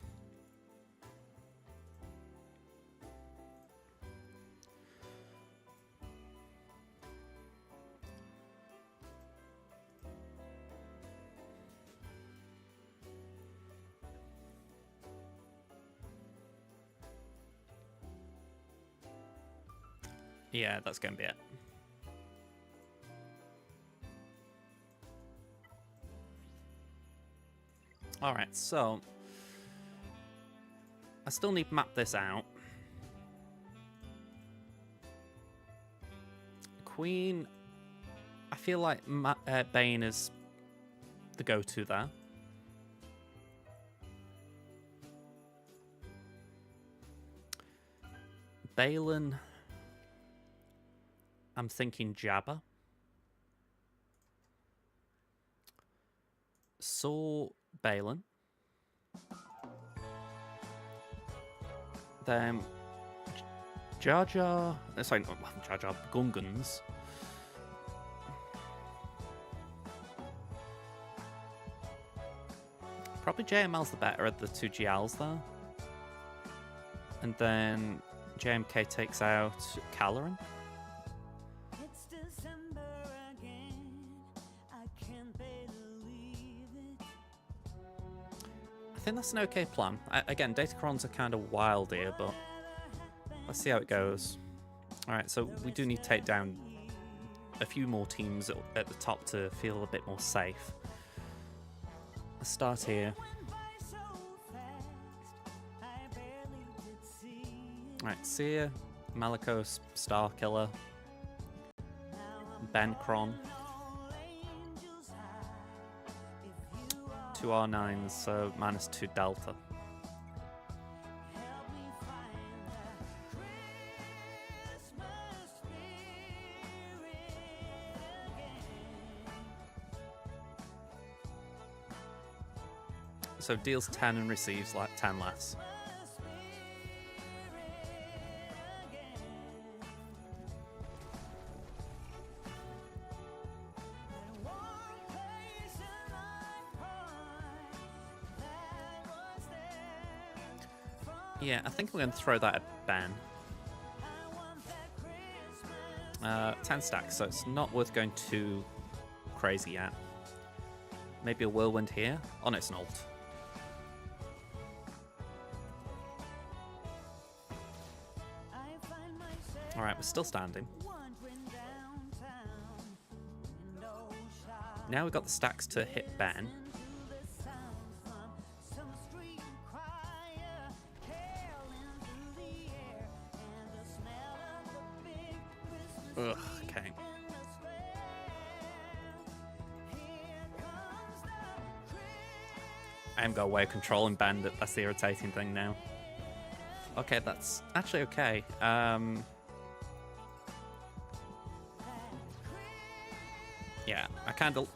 Speaker 2: Yeah, that's going to be it. Alright, so I still need to map this out. Queen, I feel like Bane is the go-to there. Balin, I'm thinking Jabba. Saw Balin. Then Jar Jar, sorry, not Jar Jar, Gungans. Probably JML's the better of the two GLs there. And then JMK takes out Caloran. I think that's an okay plan. Again, Datacrons are kind of wild here, but let's see how it goes. Alright, so we do need to take down a few more teams at the top to feel a bit more safe. Let's start here. Right, Seer, Malikos, Star Killer, Ben Kron. 2 R9s, so -2 Delta. So deals 10 and receives like 10 less. Yeah, I think I'm going to throw that at Ben. 10 stacks, so it's not worth going too crazy yet. Maybe a Whirlwind here. Oh no, it's an ult. Alright, we're still standing. Now we've got the stacks to hit Ben. Ugh, okay. I am got away controlling Ben, that's the irritating thing now. Okay, that's actually okay. Yeah,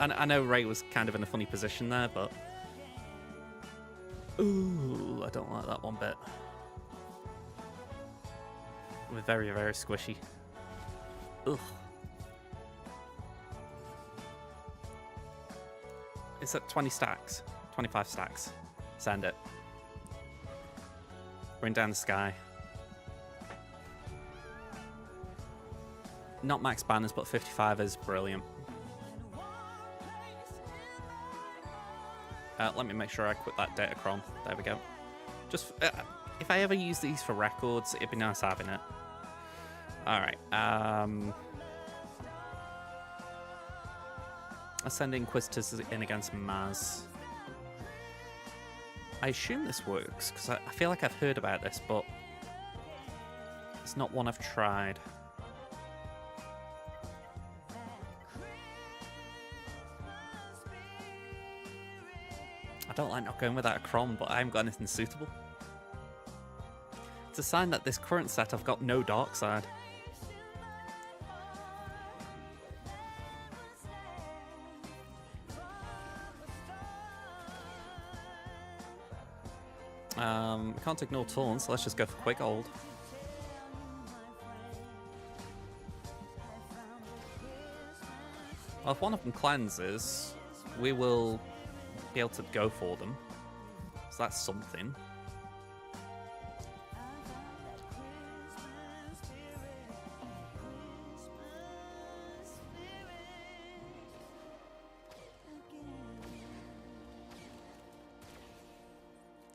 Speaker 2: I know Ray was kind of in a funny position there, but... Ooh, I don't like that one bit. We're very, very squishy. Ugh. It's at 20 stacks. 25 stacks. Send it. Bring down the sky. Not max banners, but 55 is brilliant. Let me make sure I quit that Datacron. There we go. Just, if I ever use these for records, it'd be nice having it. Alright, I send Inquisitors in against Maz. I assume this works, because I feel like I've heard about this, but it's not one I've tried. I don't like not going without a Crom, but I haven't got anything suitable. It's a sign that this current set I've got no dark side. We can't ignore taunts, so let's just go for quick hold. Well, if one of them cleanses, we will be able to go for them. So that's something.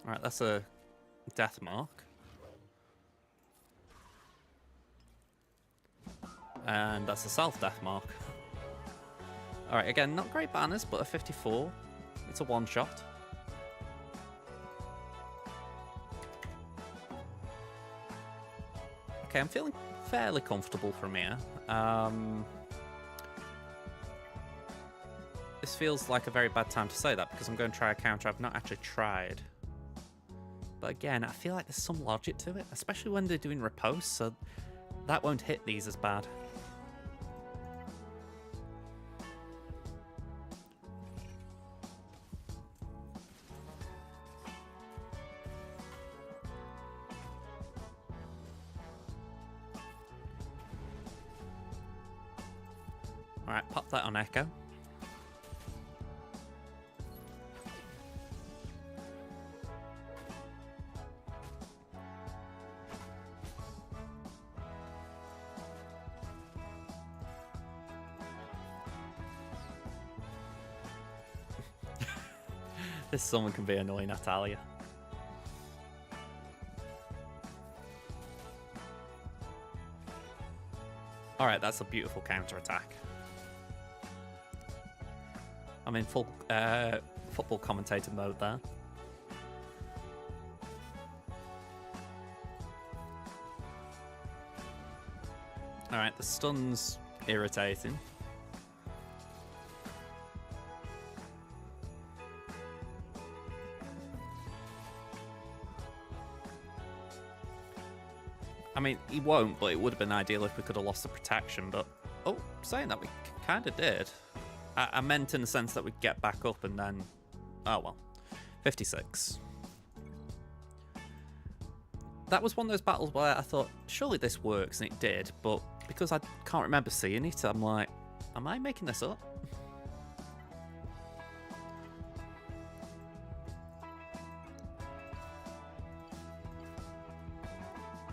Speaker 2: Alright, that's a death mark. And that's a self-death mark. Alright, again, not great banners, but a 54. It's a one-shot. Okay, I'm feeling fairly comfortable from here. This feels like a very bad time to say that, because I'm going to try a counter I've not actually tried. But again, I feel like there's some logic to it, especially when they're doing riposte, so that won't hit these as bad. Alright, pop that on Echo. This summon can be annoying, Natalia. Alright, that's a beautiful counter-attack. I'm in full football commentator mode there. Alright, the stun's irritating. I mean, he won't, but it would have been ideal if we could have lost the protection, but... Oh, saying that, we kind of did. I meant in the sense that we'd get back up and then... Oh, well. 56. That was one of those battles where I thought, surely this works, and it did, but because I can't remember seeing it, I'm like, am I making this up?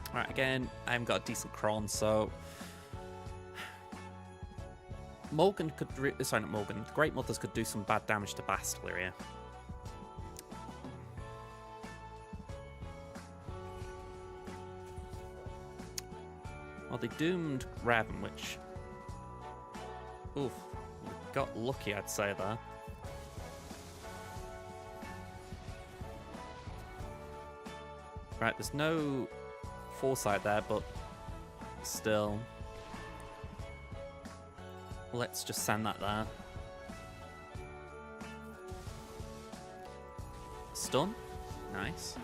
Speaker 2: Alright, again, I haven't got a decent cron, so... Morgan could... Sorry, not Morgan. The Great Mothers could do some bad damage to Bastila here. Well, they doomed Raven, which... Oof. We got lucky, I'd say, there. Right, there's no foresight there, but still... Let's just send that there. Stun. Nice.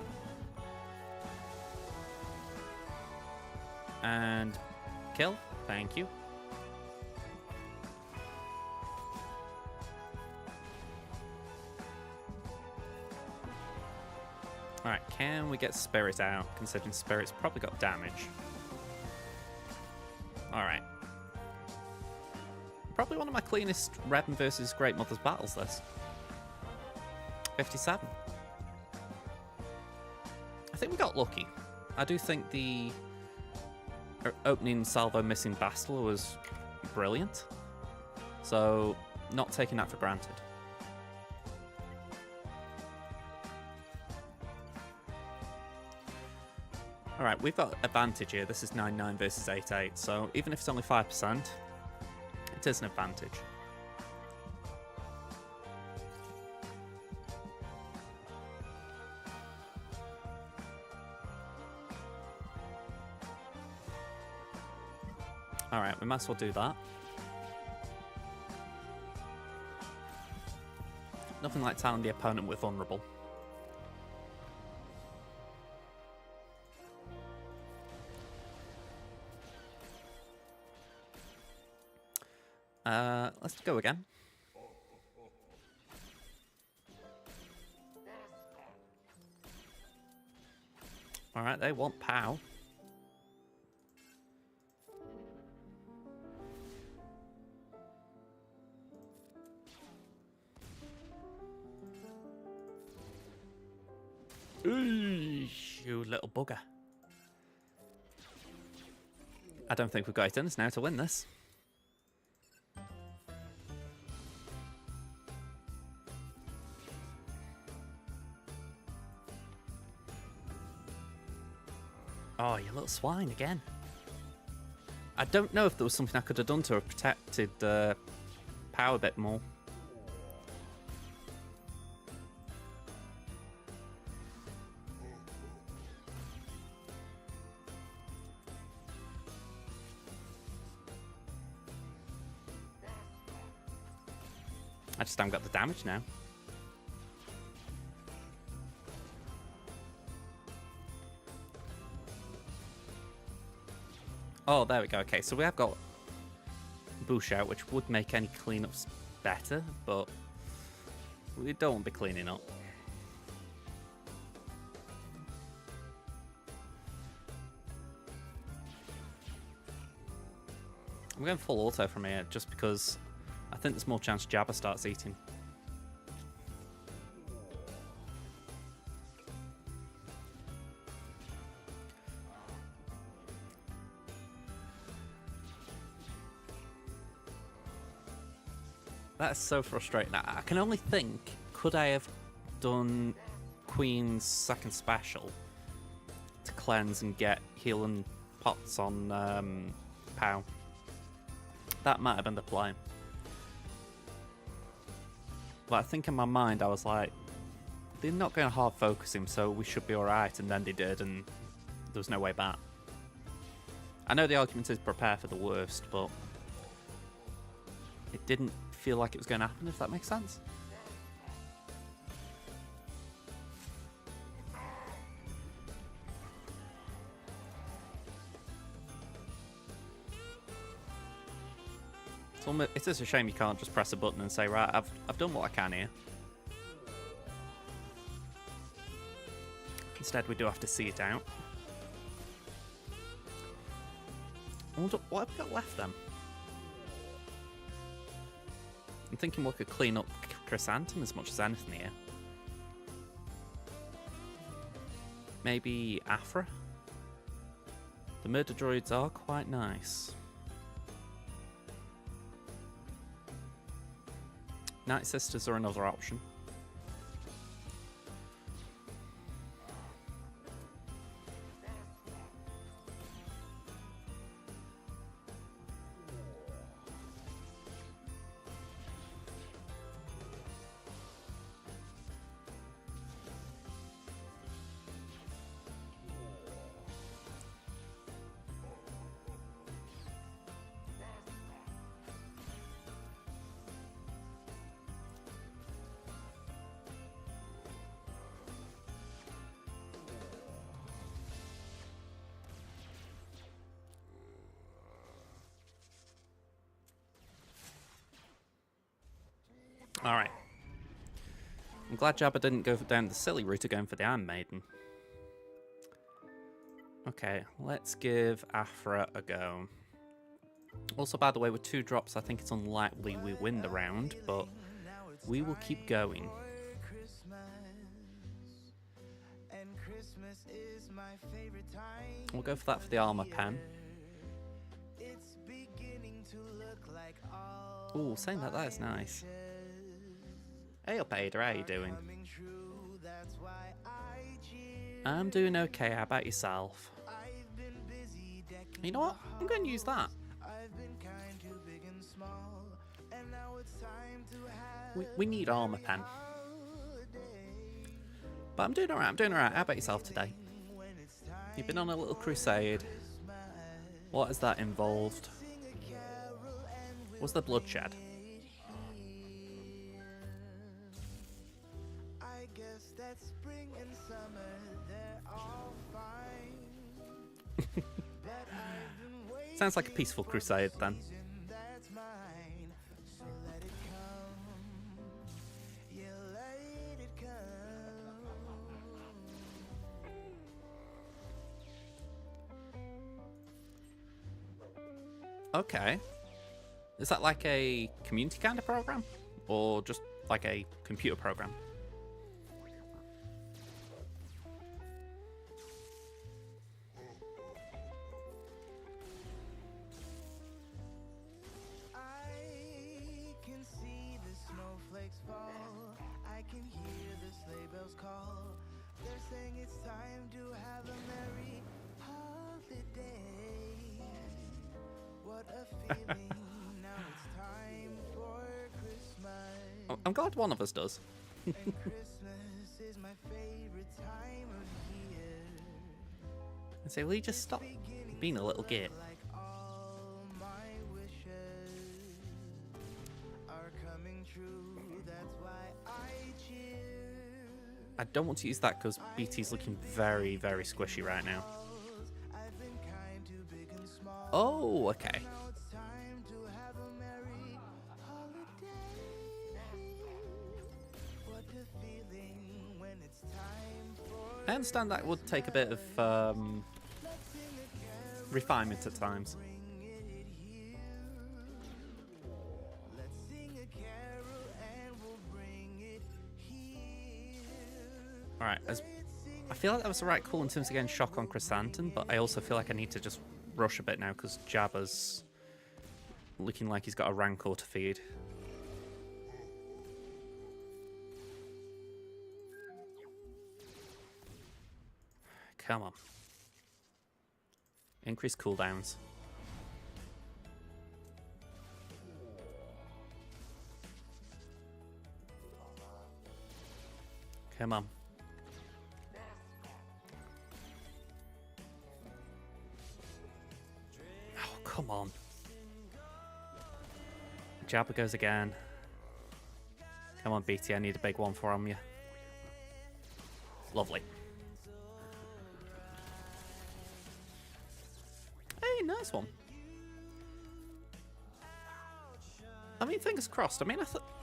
Speaker 2: And kill. Thank you. Alright, can we get Spirit out, considering Spirit's probably got damage? Alright. Probably one of my cleanest Raven versus Great Mothers battles, this. 57. I think we got lucky. I do think the opening salvo missing Bastila was brilliant. So, not taking that for granted. Alright, we've got advantage here. This is 9-9 versus 8-8, so even if it's only 5%, it is an advantage. Alright, we might as well do that. Nothing like telling the opponent we're vulnerable. Let's go again. Alright, they want POW. Ooh, you little bugger. I don't think we've got it in us now to win this. Oh, you little swine again. I don't know if there was something I could have done to have protected POW a bit more. I just haven't got the damage now. Oh, there we go. Okay, so we have got Bush out, which would make any cleanups better, but we don't want to be cleaning up. I'm going full auto from here, just because I think there's more chance Jabba starts eating. That's so frustrating. I can only think, could I have done Queen's second special to cleanse and get healing pots on POW? That might have been the plan. But I think in my mind I was like, they're not going to hard focus him, so we should be alright, and then they did, and there was no way back. I know the argument is prepare for the worst, but it didn't feel like it was going to happen, if that makes sense. It's just a shame you can't just press a button and say, right, I've done what I can here. Instead, we do have to see it out. What have we got left then? I'm thinking we could clean up Chrysanthemum as much as anything here. Maybe Afra? The murder droids are quite nice. Night Sisters are another option. Alright. I'm glad Jabba didn't go down the silly route of going for the Iron Maiden. Okay, let's give Afra a go. Also, by the way, with 2 drops, I think it's unlikely we win the round, but we will keep going. We'll go for that for the armor pen. Ooh, saying that is nice. Hey up, Ada, how you doing? I'm doing okay, how about yourself? You know what? I'm going to use that. We need armor pen. But I'm doing alright, How about yourself today? You've been on a little crusade. What has that involved? Was there bloodshed? Sounds like a peaceful crusade then. Okay. Is that like a community kind of program? Or just like a computer program? I'm glad one of us does. I say, will you just stop being a little git? I don't want to use that because BT's looking very, very squishy right now. Oh, okay. I understand that would take a bit of refinement at times. Alright, I feel like that was the right call in terms of getting shock on Chrysanthemum, but I also feel like I need to just rush a bit now because Jabba's looking like he's got a rancor to feed. Come on. Increase cooldowns. Come on. come on. Jabba goes again. Come on, BT, I need a big one from you. Lovely. Hey, nice one. I mean, fingers crossed. I mean,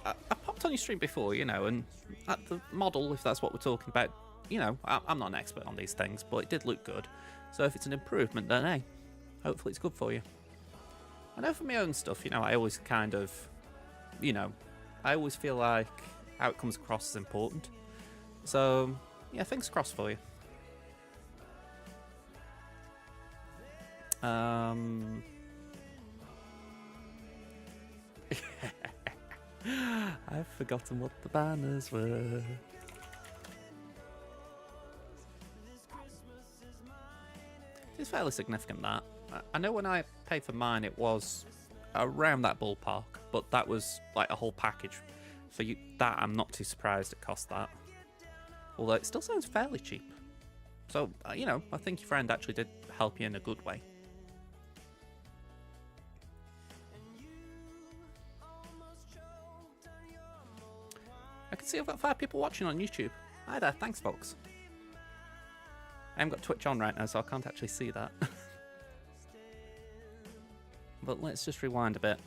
Speaker 2: I popped on your stream before, you know, and at the model, if that's what we're talking about, you know, I'm not an expert on these things, but it did look good. So if it's an improvement, then hey, hopefully it's good for you. I know for my own stuff, you know, I always kind of, you know, I always feel like how it comes across is important. So, yeah, fingers crossed for you. I've forgotten what the banners were. It's fairly significant, that. I know when I paid for mine it was around that ballpark, but that was like a whole package. For you, that I'm not too surprised it cost that. Although it still sounds fairly cheap. So, you know, I think your friend actually did help you in a good way. I can see I've got 5 people watching on YouTube. Hi there, thanks folks. I haven't got Twitch on right now, so I can't actually see that. But let's just rewind a bit.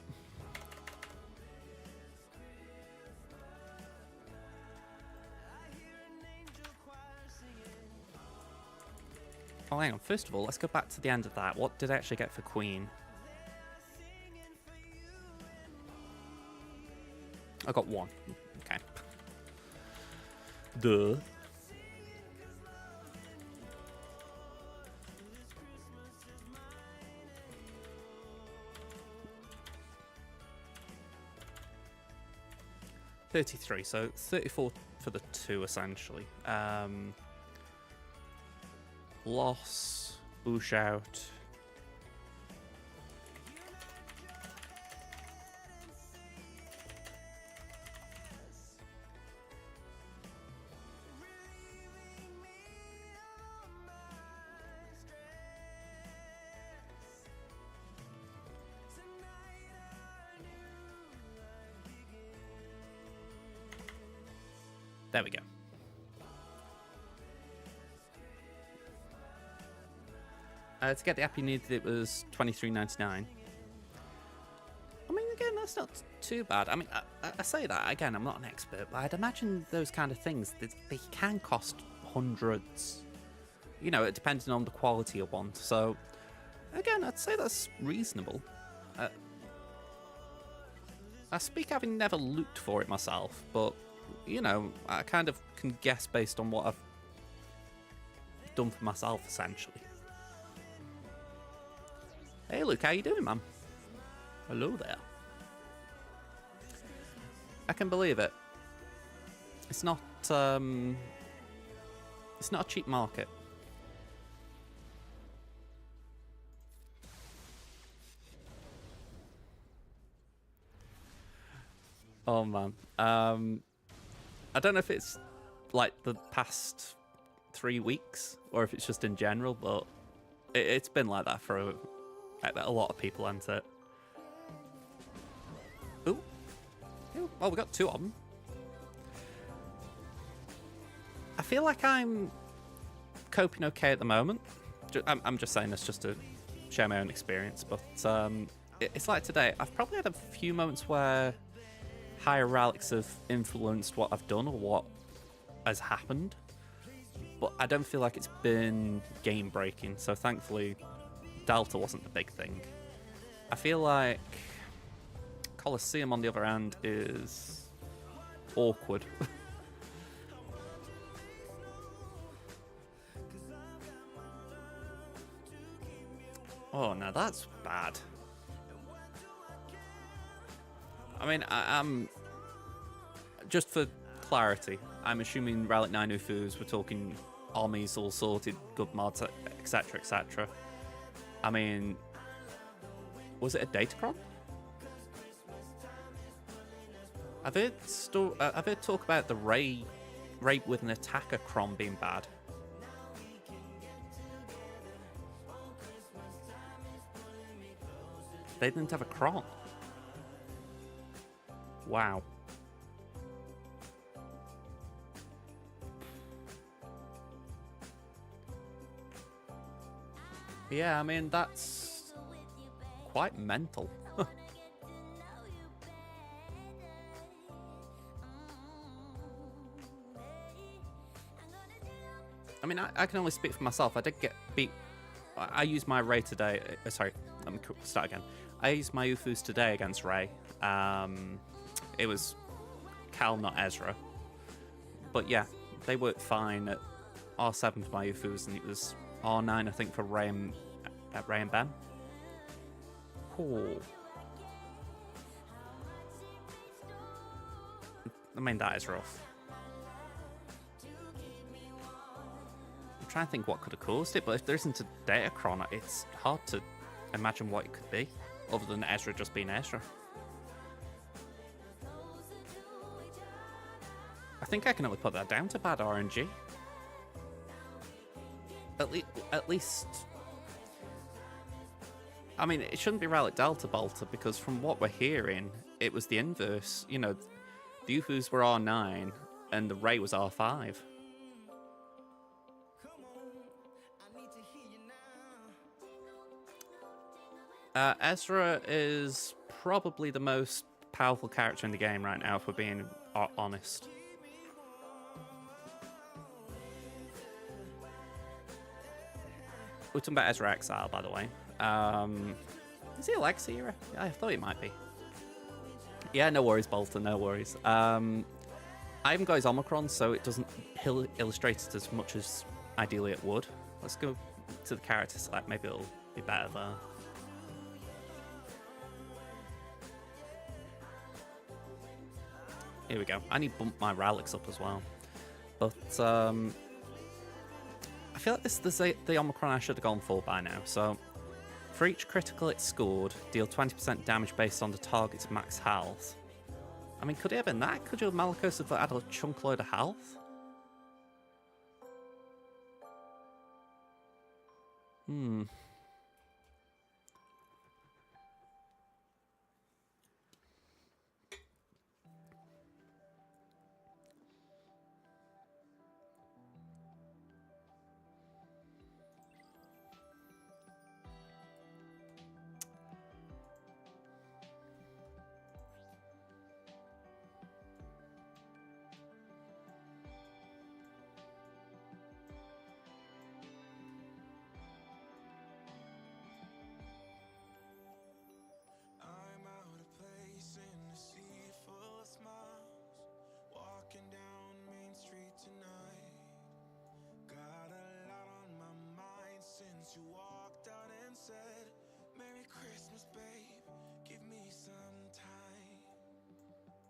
Speaker 2: Oh, hang on. First of all, let's go back to the end of that. What did I actually get for Queen? I got 1. Okay. Duh. $33, so 34 for the 2 essentially. Loss, boosh out. There we go. To get the app you needed, it was $23.99. I mean, again, that's not too bad. I mean, I say that, again, I'm not an expert, but I'd imagine those kind of things, they can cost hundreds. You know, it depends on the quality you want. So, again, I'd say that's reasonable. I speak having never looked for it myself, but, you know, I kind of can guess based on what I've done for myself, essentially. Hey, Luke, how you doing, man? Hello there. I can believe it. It's not a cheap market. Oh man. I don't know if it's like the past 3 weeks or if it's just in general, but it's been like that for a lot of people, hasn't it? Ooh. Well, we got 2 of them. I feel like I'm coping okay at the moment. I'm just saying this just to share my own experience, but it's like today. I've probably had a few moments where higher relics have influenced what I've done or what has happened, but I don't feel like it's been game breaking, so thankfully Delta wasn't the big thing. I feel like Colosseum on the other hand is awkward. Oh no, that's bad. I mean, I'm just for clarity, I'm assuming Relic 9 Ufus, we're talking armies all sorted, good mods, etc, etc. I mean, was it a Datacron? I've heard talk about the Ray with an attacker Cron being bad. They didn't have a Kron. Wow. Yeah, I mean, that's quite mental. I mean, I can only speak for myself. I did get beat. I used my Ray today. Sorry, let me start again. I used my Ufus today against Ray. It was Cal, not Ezra. But yeah, they worked fine at R7 for my Ufus, and it was R9, I think, for Ray and Ben. Cool. I mean, that is rough. I'm trying to think what could have caused it, but if there isn't a Datacron, it's hard to imagine what it could be, other than Ezra just being Ezra. I think I can only put that down to bad RNG. At least... I mean, it shouldn't be Relic Delta Bolter, because from what we're hearing, it was the inverse. You know, the Ufus were R9, and the Ray was R5. Ezra is probably the most powerful character in the game right now, if we're being honest. We're talking about Ezra Exile, by the way. Is he Alexi? Yeah, I thought he might be. Yeah, no worries, Bolter, no worries. I haven't got his Omicron, so it doesn't illustrate it as much as ideally it would. Let's go to the character select, maybe it'll be better there. Here we go. I need to bump my relics up as well. But, I feel like this is the Omicron I should have gone for by now. So, for each critical it scored, deal 20% damage based on the target's max health. I mean, could it have been that? Could your Malicos have had a chunk load of health?
Speaker 1: You walked out and said, Merry Christmas, babe, give me some time.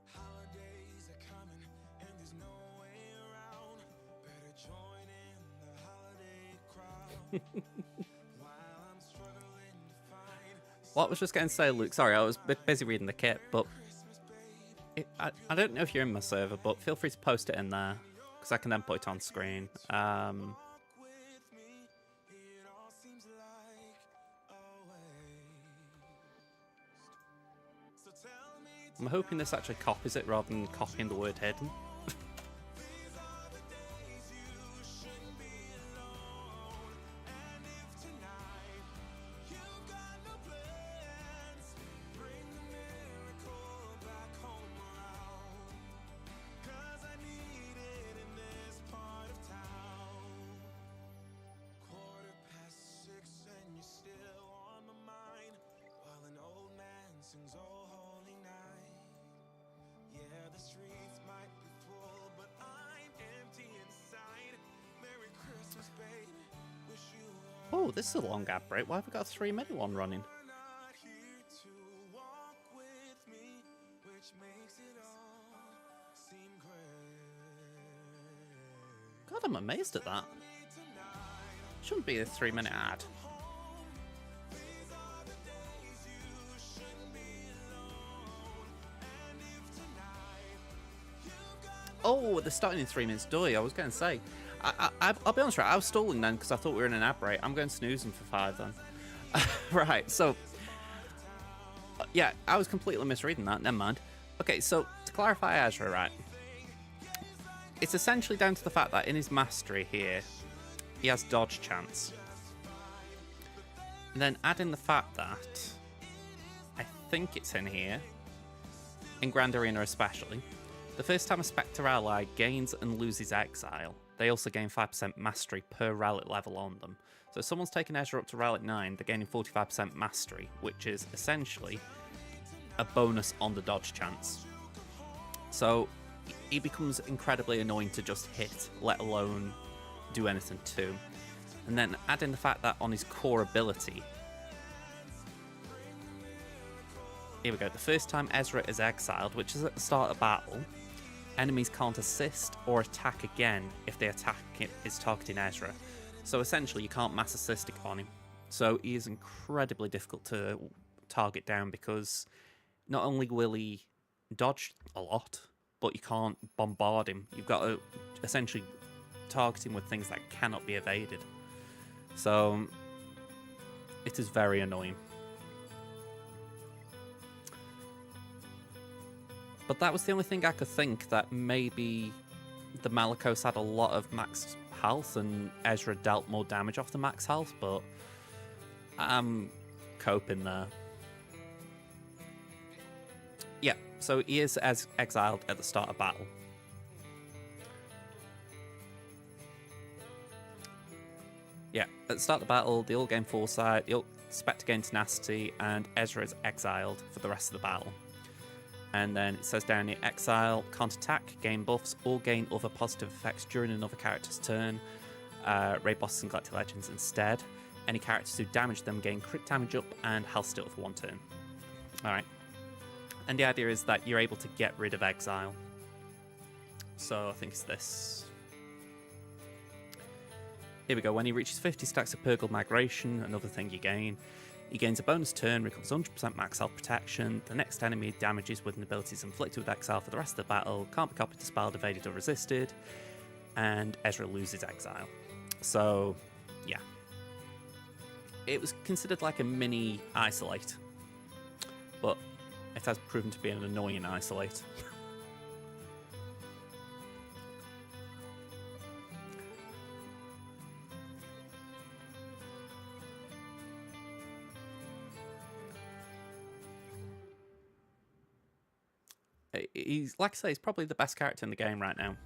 Speaker 1: Holidays are coming and there's no way around. Better join in the holiday crowd. While I'm struggling to find...
Speaker 2: What I was just going to say, Luke, sorry, I was a bit busy reading the kit, but I don't know if you're in my server, but feel free to post it in there, because I can then put it on screen. I'm hoping this actually copies it rather than copying the word hidden. Oh, this is a long ad break. Why have we got a 3-minute one running? God, I'm amazed at that. Shouldn't be a 3-minute ad. Oh, they're starting in 3 minutes. Doy, I was going to say. I'll be honest, right? I was stalling then because I thought we were in an ad break. I'm going snoozing for 5 then. Right, so Yeah, I was completely misreading that. Never mind. Okay, so to clarify Ezra, right? It's essentially down to the fact that in his mastery here, he has dodge chance. And then add in the fact that, I think it's in here, in Grand Arena especially, the first time a Spectre ally gains and loses exile, they also gain 5% mastery per relic level on them. So if someone's taking Ezra up to relic 9, they're gaining 45% mastery, which is essentially a bonus on the dodge chance. So he becomes incredibly annoying to just hit, let alone do anything to. And then add in the fact that on his core ability, here we go, the first time Ezra is exiled, which is at the start of battle, enemies can't assist or attack again if the attack is targeting Ezra. So essentially you can't mass assist upon him. So he is incredibly difficult to target down because not only will he dodge a lot, but you can't bombard him. You've got to essentially target him with things that cannot be evaded. So it is very annoying. But that was the only thing I could think, that maybe the Malicos had a lot of max health and Ezra dealt more damage off the max health, but I'm coping there. Yeah, so he is exiled at the start of battle. Yeah, at the start of the battle, they all gain foresight, the Spectre gain tenacity, and Ezra is exiled for the rest of the battle. And then it says down here, exile, can't attack, gain buffs, or gain other positive effects during another character's turn. Raid bosses and Galactic Legends instead. Any characters who damage them gain crit damage up and health steal for 1 turn. Alright. And the idea is that you're able to get rid of exile. So I think it's this. Here we go. When he reaches 50 stacks of Purgle Migration, another thing you gain. He gains a bonus turn, recovers 100% max health protection. The next enemy damages with an ability is inflicted with exile for the rest of the battle. Can't be copied, dispelled, evaded, or resisted. And Ezra loses exile. So, yeah. It was considered like a mini isolate. But it has proven to be an annoying isolate. He's, like I say, he's probably the best character in the game right now.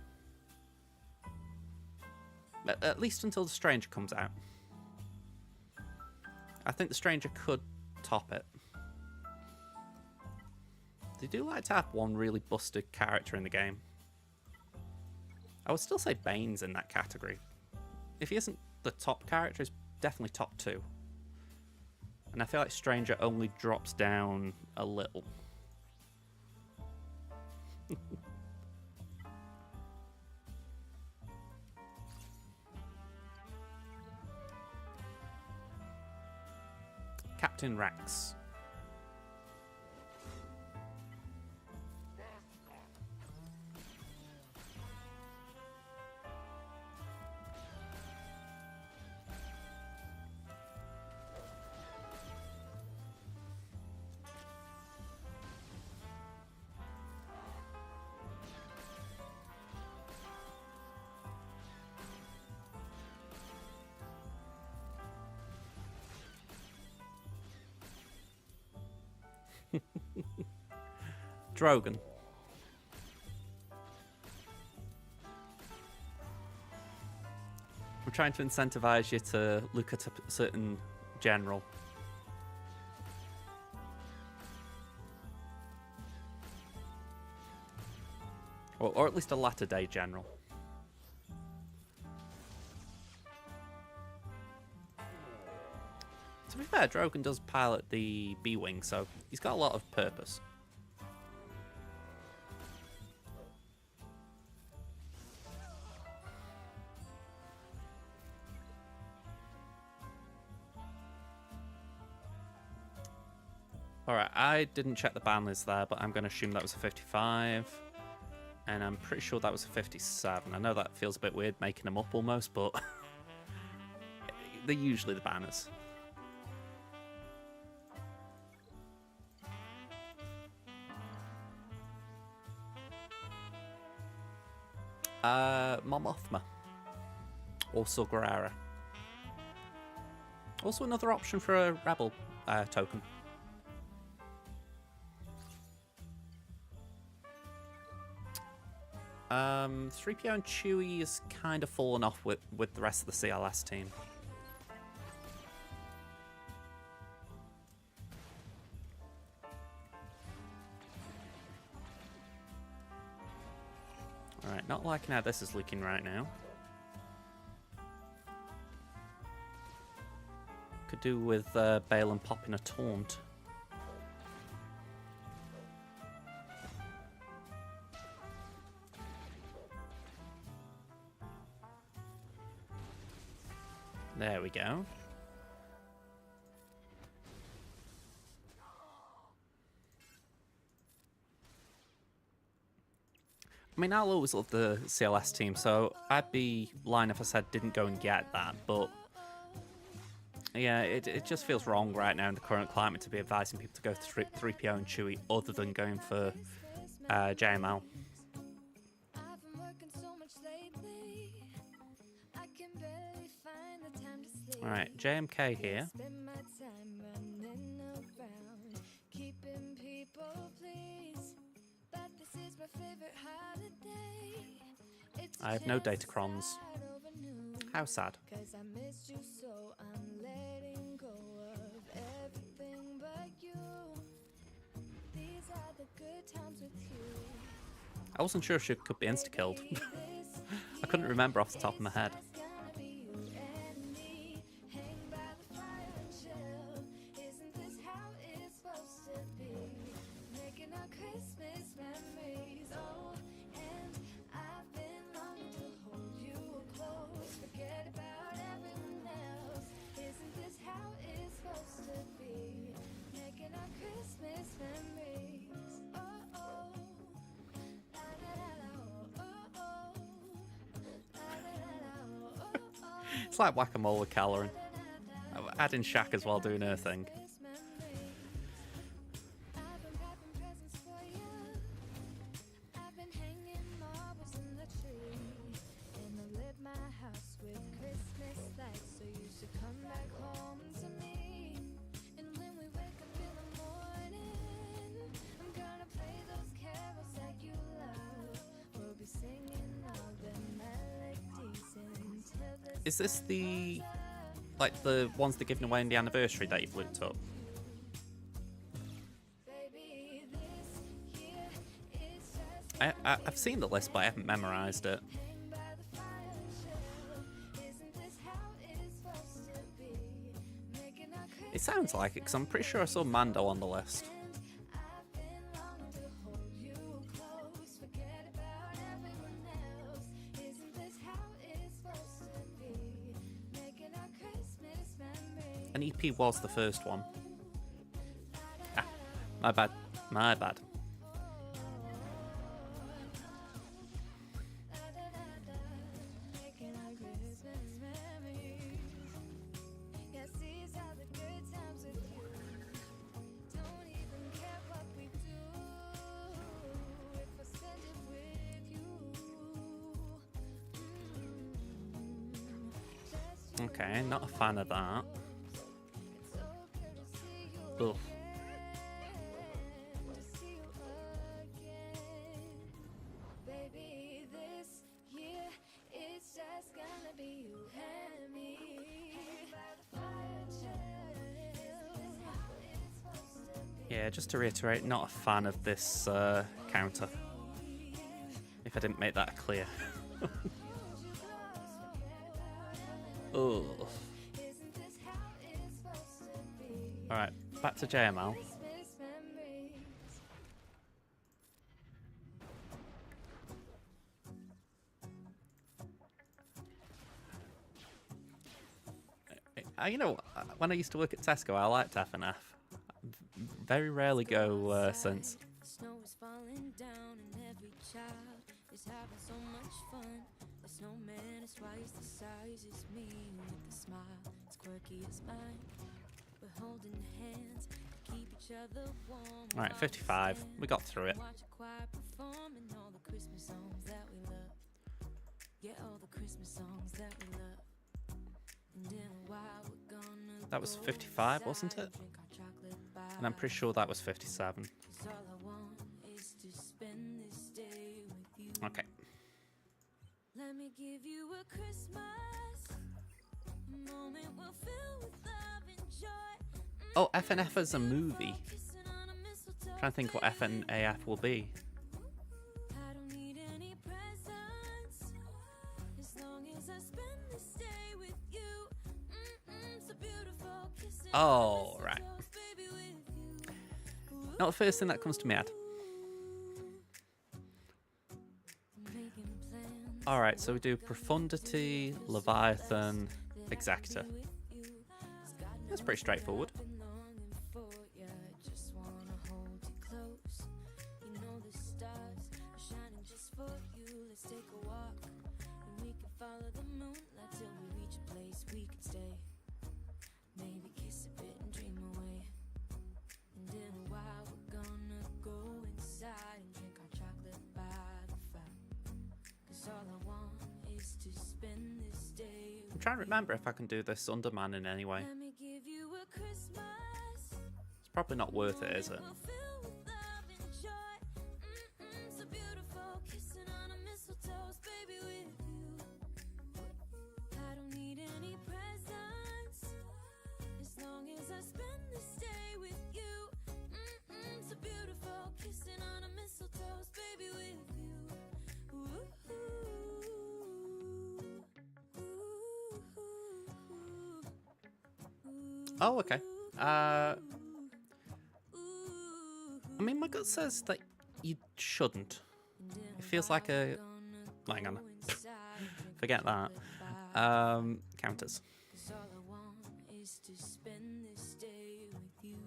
Speaker 2: At least until the Stranger comes out. I think the Stranger could top it. They do like to have one really busted character in the game. I would still say Bane's in that category. If he isn't the top character, he's definitely top 2. And I feel like Stranger only drops down a little. Captain Rex. Drogon. I'm trying to incentivize you to look at a certain general. Or at least a latter day general. To be fair, Drogon does pilot the B-Wing, so he's got a lot of purpose. Alright, I didn't check the ban list there, but I'm going to assume that was a 55. And I'm pretty sure that was a 57. I know that feels a bit weird making them up almost, but they're usually the banners. Momothma. Or Sulgarara. Also another option for a rebel token. 3PO and Chewie is kind of fallen off with the rest of the CLS team. Alright, not liking how this is looking right now. Could do with Balin popping a taunt. There we go. I mean, I'll always love the CLS team, so I'd be lying if I said didn't go and get that, but yeah, it just feels wrong right now in the current climate to be advising people to go 3PO and Chewie other than going for JML. Alright, JMK here. I have no datacrons. How sad. I wasn't sure if she could be insta-killed. I couldn't remember off the top of my head. It's like whack-a-mole with Caloran. Adding Shaq as well, doing her thing. Is this the, like, the ones they're giving away in the anniversary that you've looked up? I've seen the list, but I haven't memorised it. It sounds like it, because I'm pretty sure I saw Mando on the list. An EP was the first one. Ah, my bad. My bad. Okay, not a fan of that. Ugh. Yeah, just to reiterate, not a fan of this counter. If I didn't make that clear. Ugh. Alright, back to JML. You know, when I used to work at Tesco, I liked F&F. Very rarely go since.
Speaker 3: Snow is falling down and every child is having so much fun. The snowman is twice the size as me with a smile as quirky as mine. We're holding hands to keep each other warm.
Speaker 2: Alright, 55. We got through it.
Speaker 3: Get all the Christmas songs that we love. And in a while we're gonna
Speaker 2: That was
Speaker 3: go
Speaker 2: 55, wasn't
Speaker 3: inside
Speaker 2: it?
Speaker 3: and drink our chocolate bar.
Speaker 2: And I'm pretty sure that was 57.
Speaker 3: 'Cause all I want is to spend this day with you.
Speaker 2: Okay.
Speaker 3: Let me give you a Christmas moment we'll fill with love and joy.
Speaker 2: Oh, FNF as a movie.
Speaker 3: Kissing on a mistletoe,
Speaker 2: Trying to think what FNAF will be.
Speaker 3: I don't need any presents as long as I spend this day with you. So beautiful, kissing
Speaker 2: Oh,
Speaker 3: on a
Speaker 2: right.
Speaker 3: mistletoe, baby, with you.
Speaker 2: Not the first thing that comes to my head.
Speaker 3: Making plans.
Speaker 2: Alright, so we do Profundity, Leviathan, Exactor. That's pretty straightforward.
Speaker 3: Been longing for ya, just wanna hold you close. You know the stars are shining just for you. Let's take a walk and we can follow the moonlight till we reach a place we can stay. Maybe kiss a bit and dream away. And in a while we're gonna go inside and drink our chocolate by the fire. 'Cause all I want is to spend this day
Speaker 2: I'm
Speaker 3: with
Speaker 2: trying to remember if I can do this Underman in any way.
Speaker 3: Let me give you a Christmas.
Speaker 2: It's probably not worth it, is it?
Speaker 3: We'll fill with love and joy. So beautiful, kissing on a mistletoe, baby, with you. I don't need any presents as long as I spend this day with you. So beautiful, kissing on a mistletoe, baby, with you.
Speaker 2: Oh, okay. I mean, my gut says that you shouldn't. It feels like a... Hang on. Forget that. Counters.
Speaker 3: 'Cause all I want is to spend this day with you.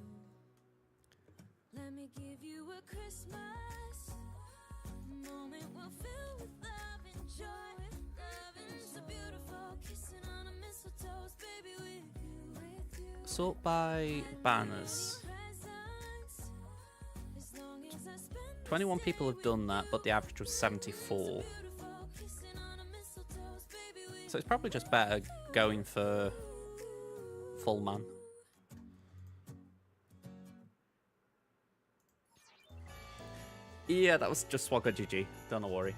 Speaker 3: Let me give you a Christmas moment we'll fill with love and joy. Loving so beautiful, kissing on a mistletoe, baby, with you, with you.
Speaker 2: Sort by banners.
Speaker 3: Presents, as long as I spend
Speaker 2: 21 people have done that, but the average was 74.
Speaker 3: beautiful, kissing on a mistletoe, baby, with
Speaker 2: So it's probably just better going for full man. Yeah, that was just Swagger GG. Don't worry.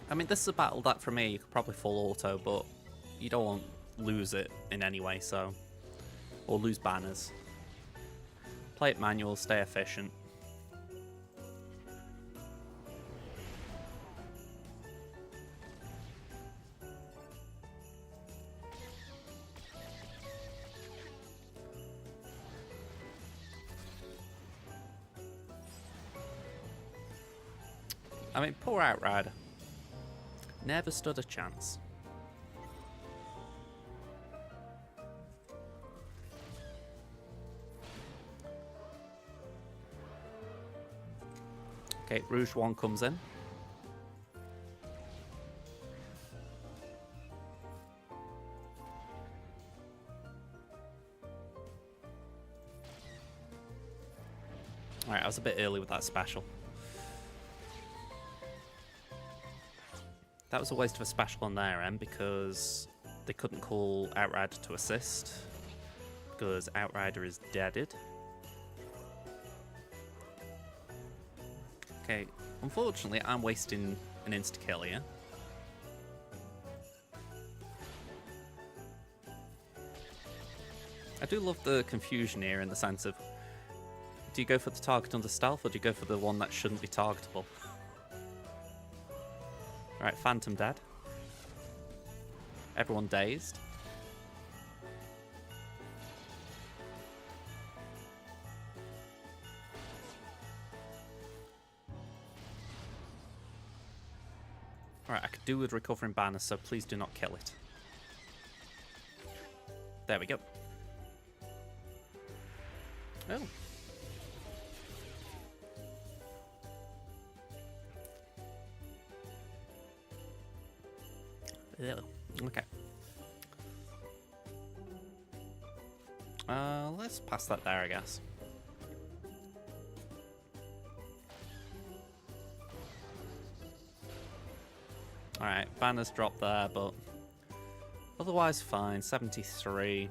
Speaker 2: I mean, this is a battle that for me you could probably full auto, but you don't want to lose it in any way, so. Or lose banners. Play it manual, stay efficient. I mean, poor Outrider. Never stood a chance. Okay, Rouge 1 comes in. Alright, I was a bit early with that special. That was a waste of a special on their end because they couldn't call Outrider to assist because Outrider is deaded. Okay, unfortunately I'm wasting an insta-kill here. I do love the confusion here in the sense of, do you go for the target under stealth or do you go for the one that shouldn't be targetable? Right, Phantom dead. Everyone dazed. Alright, I could do with recovering banners, so please do not kill it. There we go. Oh. Ew. Okay. Let's pass that there, I guess. Alright, banners dropped there, but otherwise fine. 73.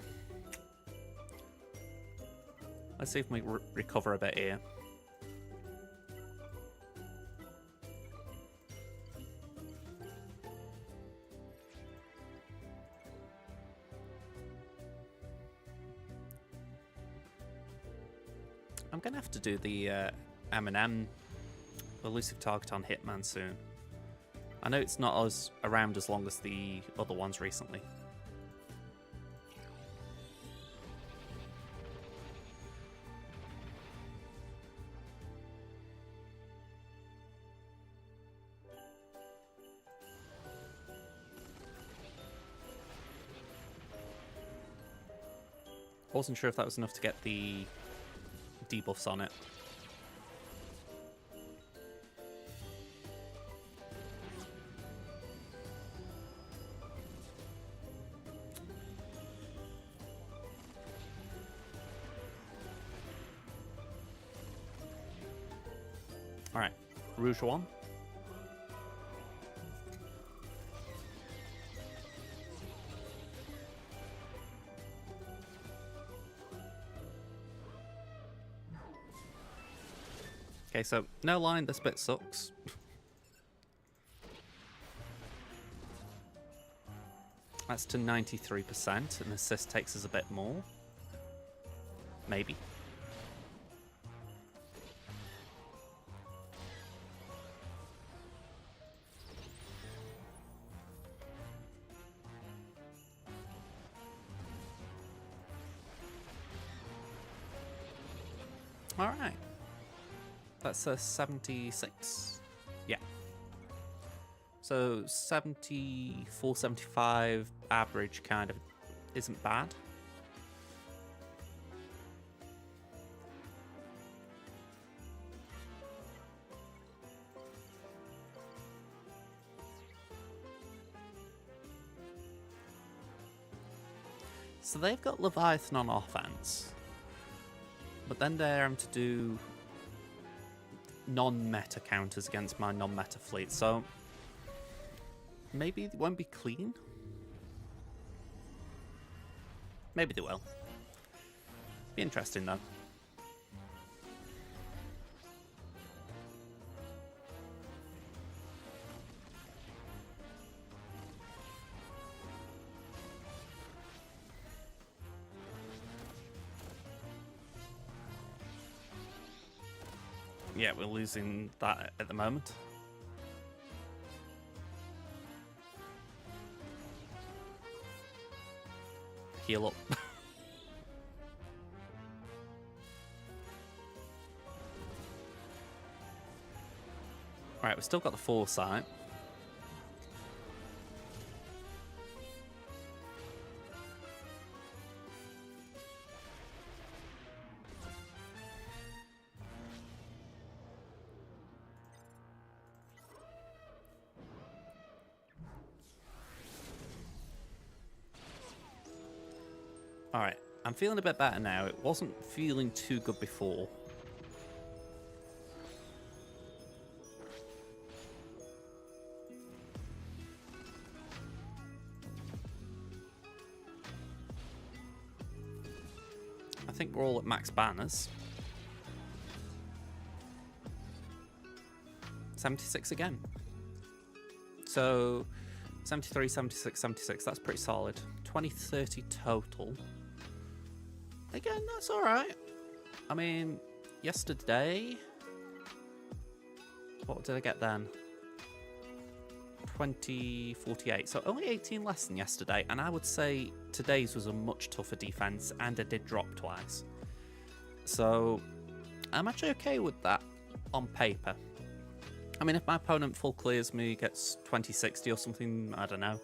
Speaker 2: Let's see if we recover a bit here. I'm gonna have to do the M&M elusive target on Hitman soon. I know it's not around as long as the other ones recently. Wasn't sure if that was enough to get the debuffs on it. Alright, Rouge 1. Okay, so no line, this bit sucks. That's to 93%, and assist takes us a bit more. Maybe. Alright. That's a 76. Yeah. So 74, 75 average kind of isn't bad. So they've got Leviathan on offense, but then they're having to do non-meta counters against my non-meta fleet, so maybe it won't be clean. Maybe they will. Be interesting though. Yeah, we're losing that at the moment. Heal up. Alright, we've still got the foresight. Alright, I'm feeling a bit better now. It wasn't feeling too good before. I think we're all at max banners. 76 again. So 73, 76, 76, that's pretty solid. 20, 30 total. Again, that's alright. I mean, yesterday... What did I get then? 20, 48. So only 18 less than yesterday. And I would say today's was a much tougher defense, and I did drop twice. So I'm actually okay with that on paper. I mean, if my opponent full clears me, gets 2060 or something, I don't know.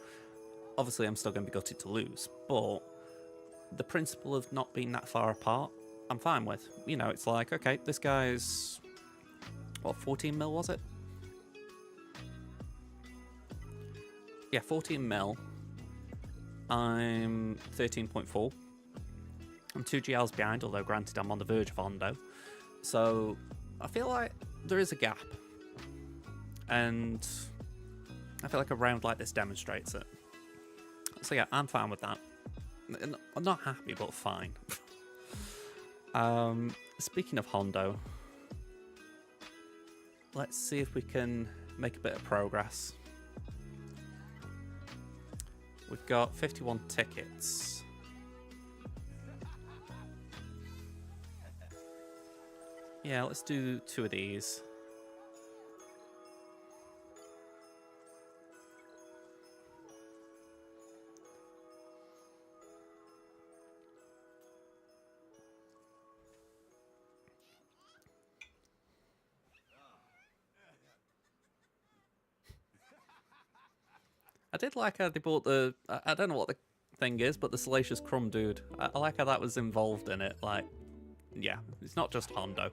Speaker 2: Obviously, I'm still going to be gutted to lose, but the principle of not being that far apart, I'm fine with. You know, it's like, okay, this guy's, what, 14 mil was it? Yeah, 14 mil. I'm 13.4. I'm 2 GLs behind, although granted I'm on the verge of Hondo. So I feel like there is a gap. And I feel like a round like this demonstrates it. So yeah, I'm fine with that. I'm not happy, but fine. Speaking of Hondo, let's see if we can make a bit of progress. We've got 51 tickets. Yeah, let's do 2 of these. I did like how they bought the... I don't know what the thing is, but the Salacious Crumb dude. I like how that was involved in it. Like, yeah, it's not just Hondo.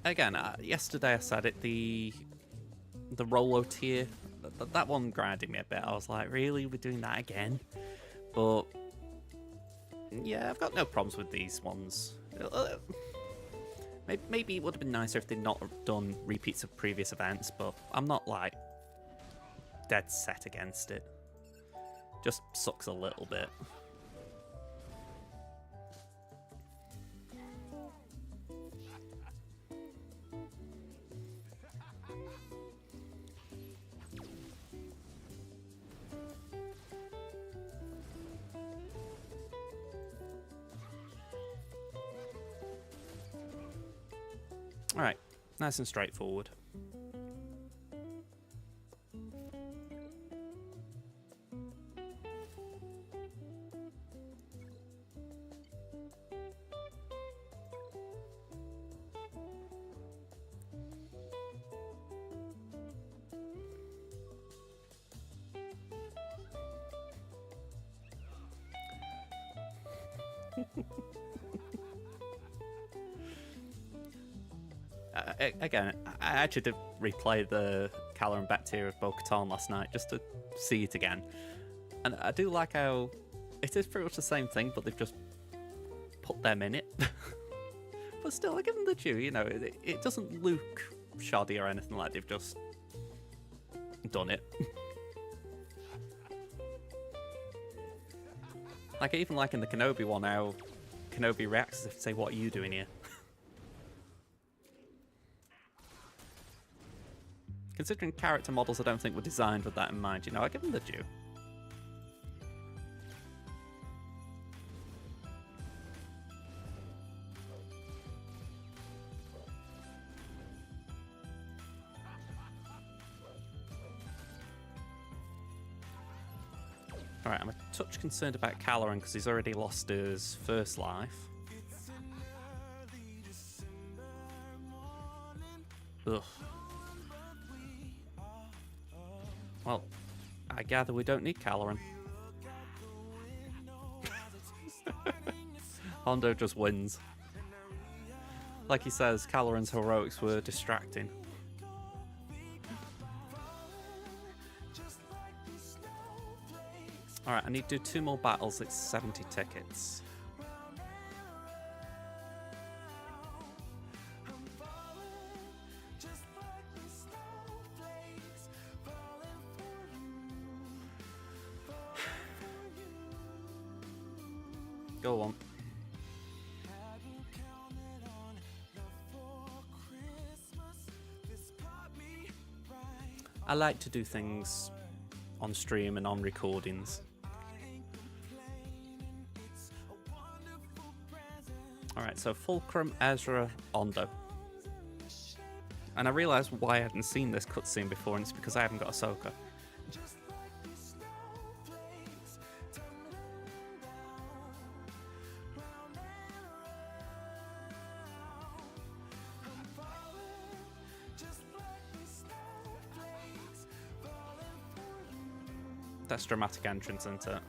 Speaker 2: Again, yesterday I said it, the Rolo tier, that one grinded me a bit. I was like, really? We're doing that again? But, yeah, I've got no problems with these ones. Maybe it would have been nicer if they'd not done repeats of previous events, but I'm not, like, dead set against it. Just sucks a little bit. Alright, nice and straightforward. Again, I actually did replay the Kalar and Bacteria of Bo-Katan last night just to see it again. And I do like how it is pretty much the same thing, but they've just put them in it. But still, I give them the due, you know, it doesn't look shoddy or anything like they've just done it. Like, even like in the Kenobi one, how Kenobi reacts as if to say, what are you doing here? Considering character models I don't think were designed with that in mind, you know, I give them the due. Alright, I'm a touch concerned about Caloran because he's already lost his first life. Ugh. Well, I gather we don't need Caloran. Hondo just wins. Like he says, Caloran's heroics were distracting. Alright, I need to do 2 more battles, it's 70 tickets. Go on. I like to do things on stream and on recordings. Alright, so Fulcrum, Ezra, Ondo. And I realised why I hadn't seen this cutscene before, and it's because I haven't got Ahsoka. That's dramatic entrance, isn't it?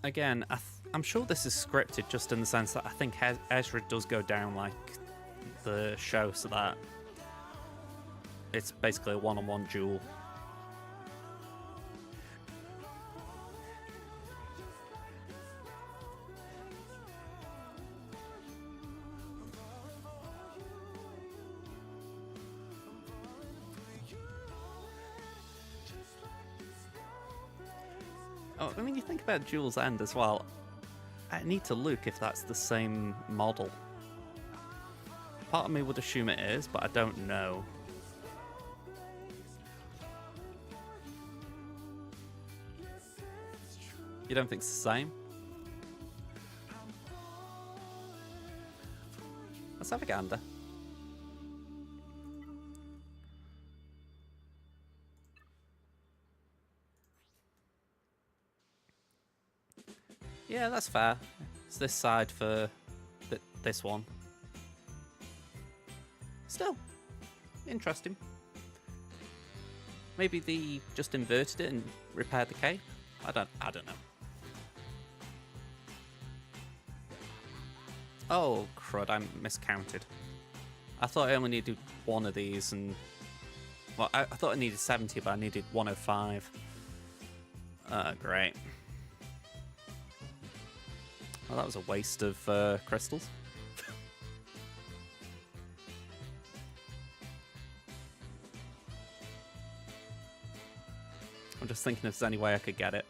Speaker 2: Again, I'm sure this is scripted just in the sense that I think Ezra does go down like the show, so that it's basically a one-on-one duel. Oh, I mean, you think about Duel's End as well. I need to look if that's the same model. Part of me would assume it is, but I don't know. You don't think it's the same? Let's have a gander. Yeah, that's fair. It's this side for this one. Still, interesting. Maybe they just inverted it and repaired the cape. I don't know. Oh crud! I miscounted. I thought I only needed one of these, and well, I thought I needed 70, but I needed 105. Great. Well, that was a waste of crystals. I'm just thinking if there's any way I could get it.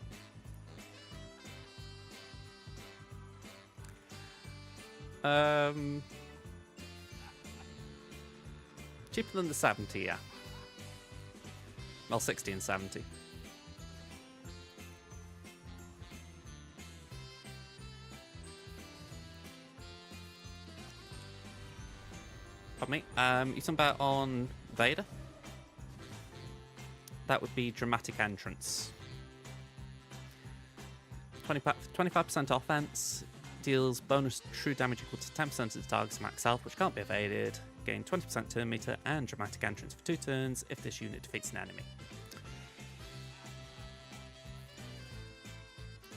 Speaker 2: Cheaper than the 70, yeah. Well, 60 and 70. Pardon me. You talking about on Vader? That would be dramatic entrance. 25% offense, deals bonus true damage equal to 10% of the target's max health, which can't be evaded. Gain 20% turn meter and dramatic entrance for 2 turns if this unit defeats an enemy.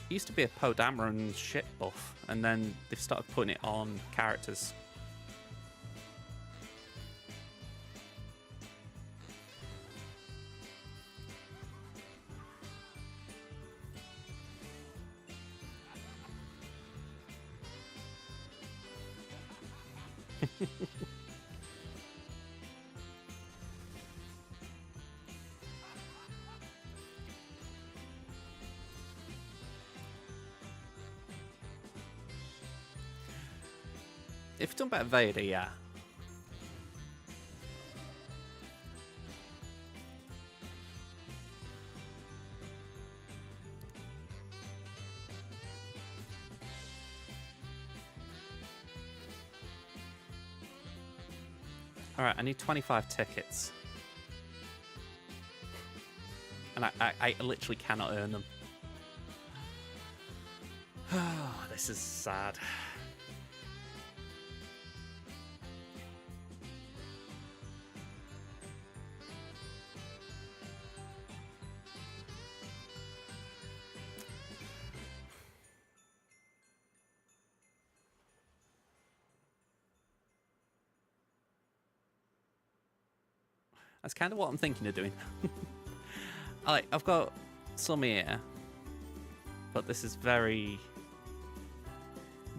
Speaker 2: It used to be a Poe Dameron shit buff, and then they've started putting it on characters. If you're talking about Vader, yeah. Alright, I need 25 tickets. And I literally cannot earn them. Oh, this is sad. That's kind of what I'm thinking of doing. I've got some here, but this is very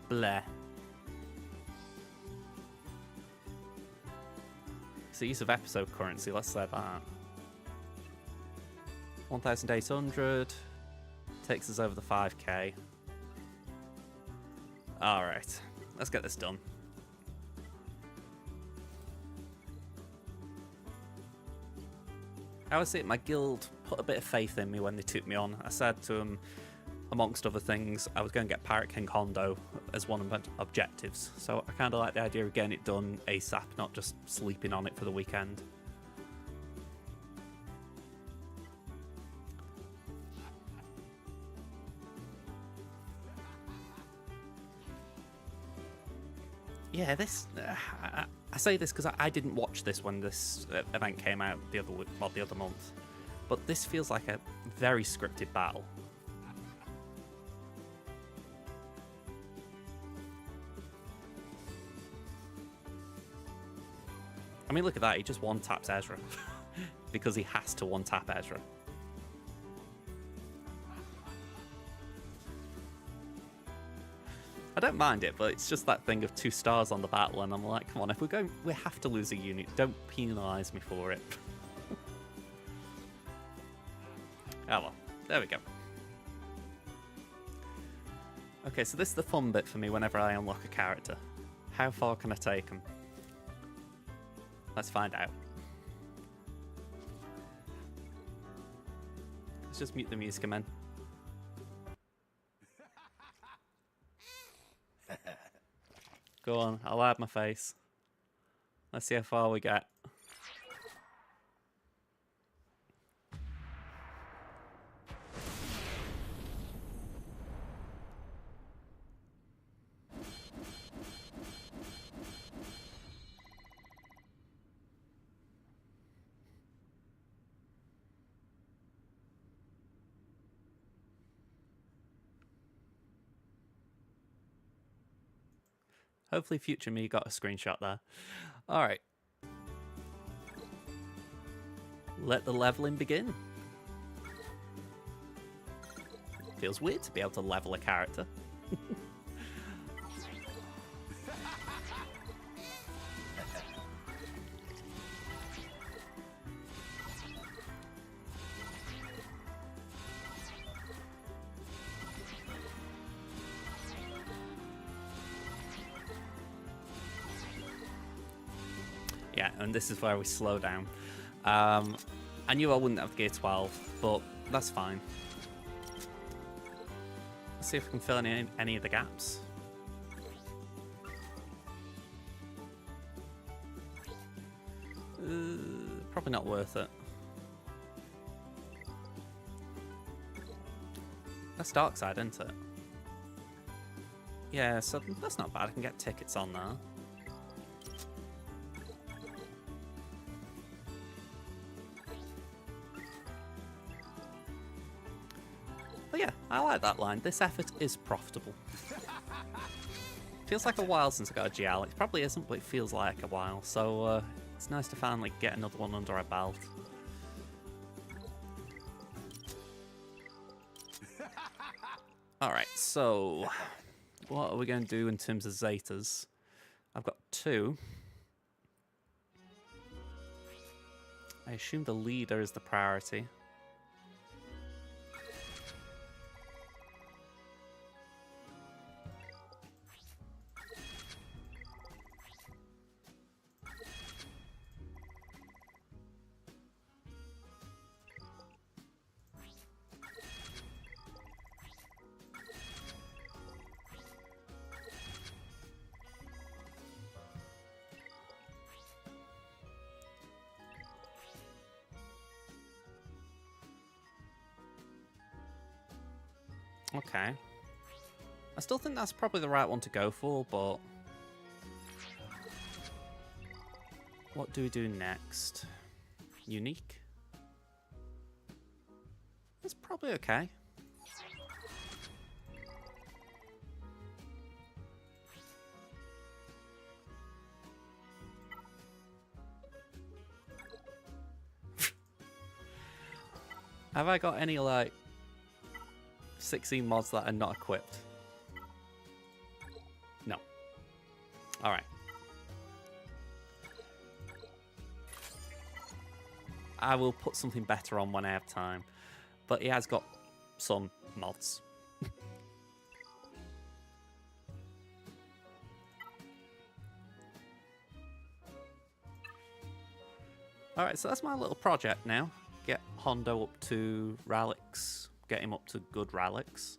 Speaker 2: bleh. It's the use of episode currency, let's say that. 1,800 takes us over the 5k. Alright, let's get this done. I would say my guild put a bit of faith in me when they took me on. I said to them, amongst other things, I was going to get Pirate King Hondo as one of my objectives. So I kind of like the idea of getting it done ASAP, not just sleeping on it for the weekend. Yeah, this... I say this because I didn't watch this when this event came out the other month, but this feels like a very scripted battle. I mean, look at that. He just one-taps Ezra. Because he has to one-tap Ezra. I don't mind it, but it's just that thing of 2 stars on the battle, and I'm like, come on, if we're going, we have to lose a unit. Don't penalise me for it. Oh well, there we go. Okay, so this is the fun bit for me whenever I unlock a character. How far can I take him? Let's find out. Let's just mute the music, man. Go on, I'll hide my face. Let's see how far we get. Hopefully future me got a screenshot there. Alright. Let the leveling begin. Feels weird to be able to level a character. Yeah, and this is where we slow down. I knew I wouldn't have gear 12, but that's fine. Let's see if we can fill in any of the gaps. Probably not worth it. That's dark side, isn't it? Yeah, so that's not bad. I can get tickets on there. But yeah, I like that line. This effort is profitable. Feels like a while since I got a GL. It probably isn't, but it feels like a while. So it's nice to finally get another one under our belt. Alright, so what are we going to do in terms of Zetas? I've got 2. I assume the leader is the priority. Okay. I still think that's probably the right one to go for, but... what do we do next? Unique? That's probably okay. Have I got any, like, 16 mods that are not equipped? No. Alright. I will put something better on when I have time. But he has got some mods. Alright, so that's my little project now. Get Hondo up to relics. Get him up to good relics.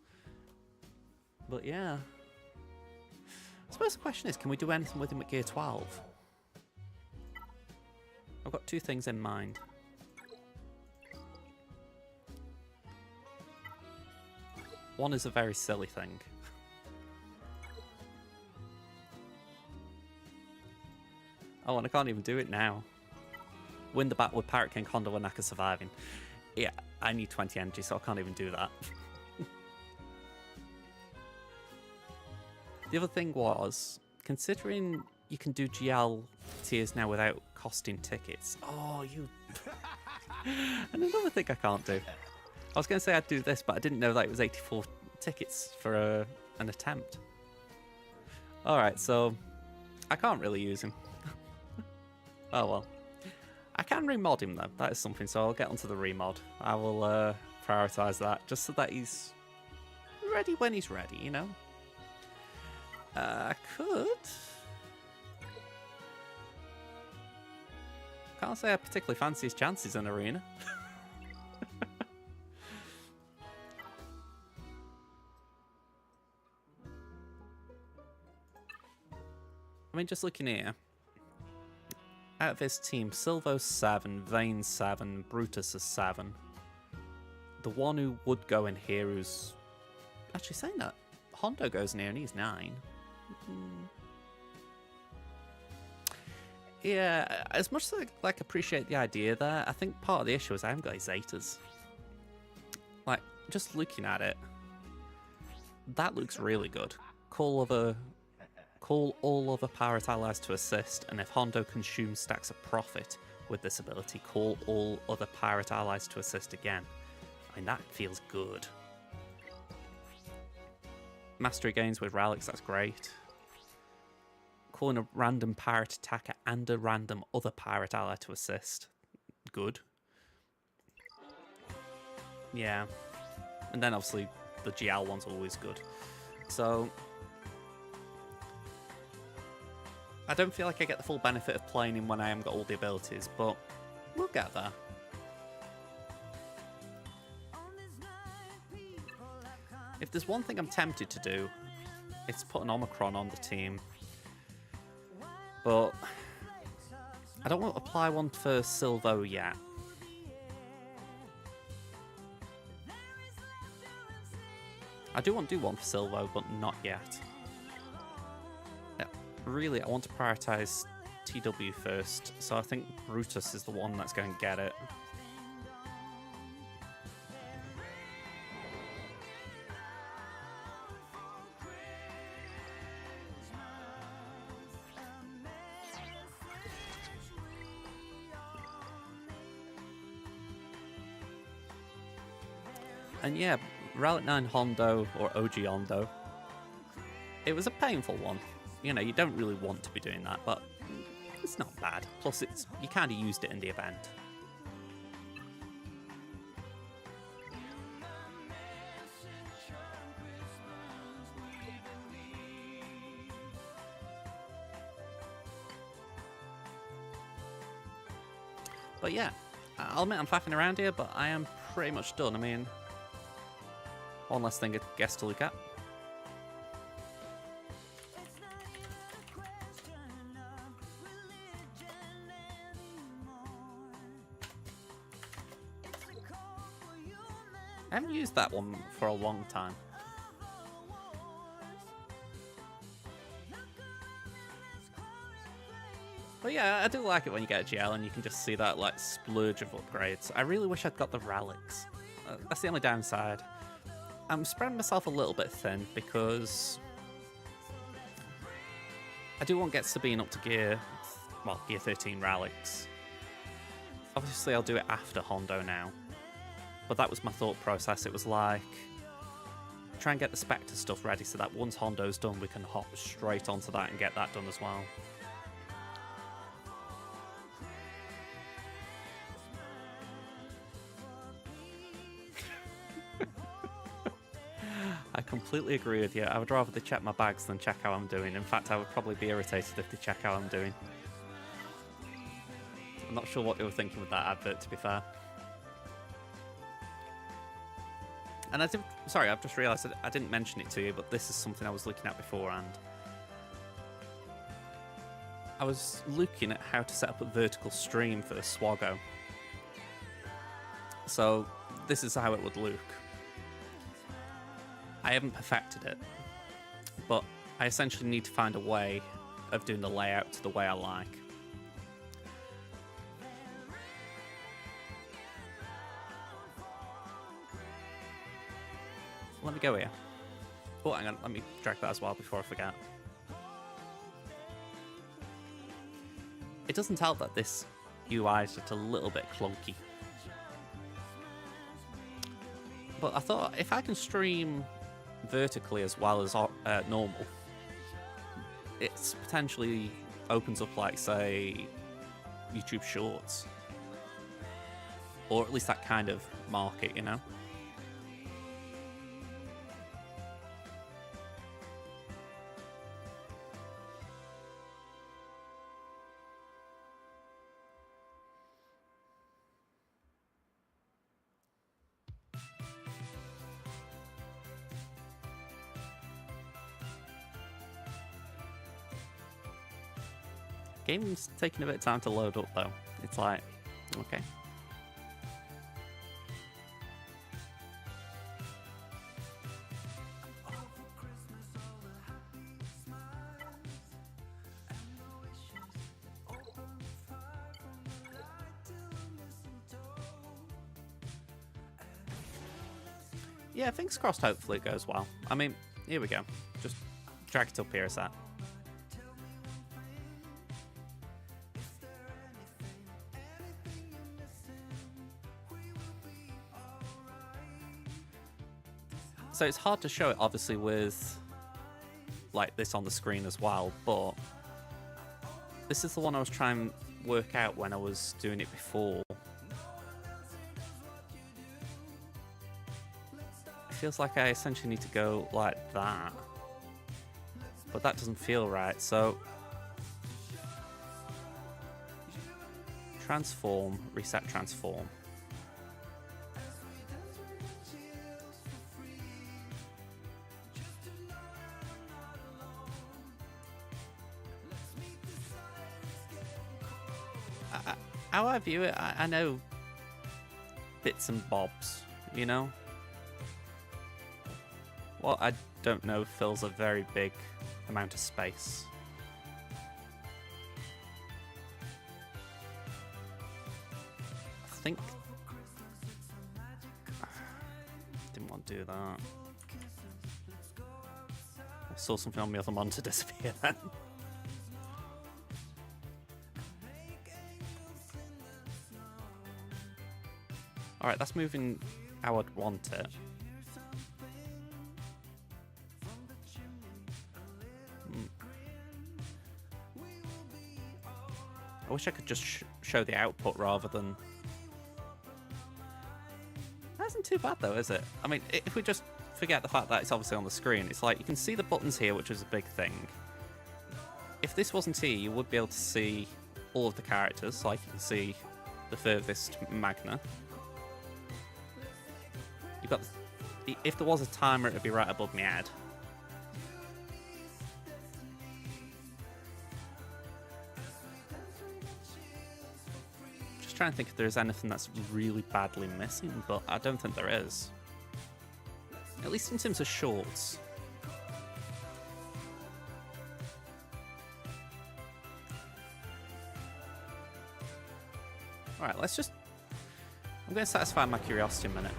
Speaker 2: But yeah. I suppose the question is, can we do anything with him at gear 12? I've got 2 things in mind. One is a very silly thing. Oh, and I can't even do it now. Win the battle with Pirate King Hondo and Naka surviving. Yeah, I need 20 energy, so I can't even do that. The other thing was, considering you can do GL tiers now without costing tickets. Oh, you... And another thing I can't do. I was going to say I'd do this, but I didn't know that it was 84 tickets for an attempt. Alright, so I can't really use him. Oh well. I can remod him though, that is something, so I'll get onto the remod. I will prioritise that, just so that he's ready when he's ready, you know? I could... Can't say I particularly fancy his chances in Arena. I mean, just looking here, out of his team, Silvo's 7, Vane's 7, Brutus is 7. The one who would go in here who's... Actually, saying that, Hondo goes in here and he's 9. Yeah, as much as I like appreciate the idea there, I think part of the issue is I haven't got his Zetas. Like, just looking at it, that looks really good. Call all other pirate allies to assist, and if Hondo consumes stacks of profit with this ability, call all other pirate allies to assist again. I mean, that feels good. Mastery gains with relics, that's great. Calling a random pirate attacker and a random other pirate ally to assist. Good. Yeah. And then obviously the GL one's always good. So... I don't feel like I get the full benefit of playing him when I haven't got all the abilities, but we'll get there. If there's one thing I'm tempted to do, it's put an Omicron on the team. But I don't want to apply one for Silvo yet. I do want to do one for Silvo, but not yet. Really, I want to prioritise TW first, so I think Brutus is the one that's going to get it. And yeah, Relic 9 Hondo, or OG Hondo, it was a painful one. You know, you don't really want to be doing that, but it's not bad. Plus, you kind of used it in the event. But yeah, I'll admit I'm faffing around here, but I am pretty much done. I mean, one less thing I guess to look at. I haven't used that one for a long time. But yeah, I do like it when you get a GL and you can just see that like splurge of upgrades. I really wish I'd got the relics. That's the only downside. I'm spreading myself a little bit thin because I do want to get Sabine up to gear 13 relics. Obviously I'll do it after Hondo now. But that was my thought process. It was like, try and get the Spectre stuff ready so that once Hondo's done, we can hop straight onto that and get that done as well. I completely agree with you. I would rather they check my bags than check how I'm doing. In fact, I would probably be irritated if they check how I'm doing. I'm not sure what they were thinking with that advert, to be fair. And sorry, I've just realised I didn't mention it to you, but this is something I was looking at beforehand. I was looking at how to set up a vertical stream for SWGOH. So this is how it would look. I haven't perfected it, but I essentially need to find a way of doing the layout to the way I like. Let me go here. Oh, hang on, let me drag that as well before I forget. it doesn't help that this UI is just a little bit clunky. But I thought if I can stream vertically as well as normal, it's potentially opens up, like, say, YouTube Shorts. Or at least that kind of market, you know? Game's taking a bit of time to load up, though. It's like, okay. Yeah, fingers crossed, hopefully it goes well. I mean, here we go. Just drag it up here a sec. So it's hard to show it, obviously, with like this on the screen as well, but this is the one I was trying to work out when I was doing it before. It feels like I essentially need to go like that, but that doesn't feel right, so transform, reset transform. How I view it, I know bits and bobs, you know? Well, I don't know fills a very big amount of space. I think... Didn't want to do that. I saw something on the other monitor disappear then. Alright, that's moving how I'd want it. I wish I could just show the output rather than... That isn't too bad though, is it? I mean, if we just forget the fact that it's obviously on the screen, it's like you can see the buttons here, which is a big thing. If this wasn't here, you would be able to see all of the characters, like you can see the furthest Magna. You've got, if there was a timer, it would be right above my head. Just trying to think if there's anything that's really badly missing, but I don't think there is. At least in terms of shorts. Alright, let's just... I'm going to satisfy my curiosity a minute.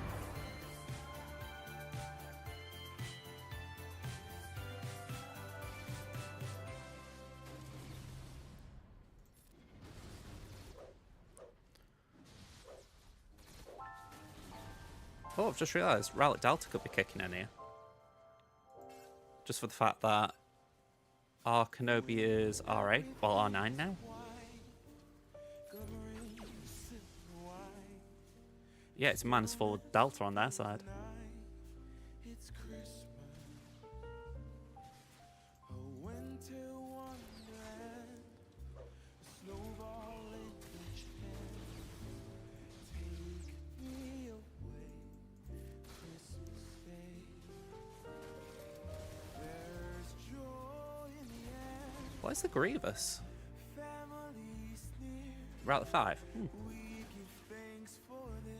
Speaker 2: Oh, I've just realised Relic Delta could be kicking in here. Just for the fact that our Kenobi is R8, well R9 now. Yeah, it's -4 Delta on their side. What is the Grievous? Route 5.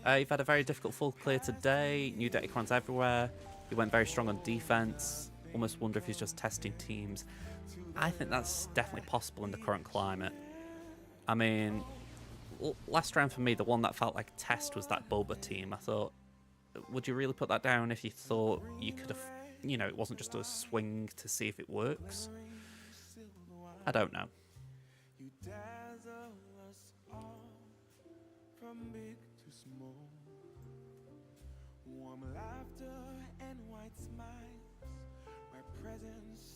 Speaker 2: You've had a very difficult full clear today. New Decicrons everywhere. He went very strong on defense. Almost wonder if he's just testing teams. I think that's definitely possible in the current climate. I mean, last round for me, the one that felt like a test was that Boba team. I thought, would you really put that down if you thought you could have, you know, it wasn't just a swing to see if it works? I don't know.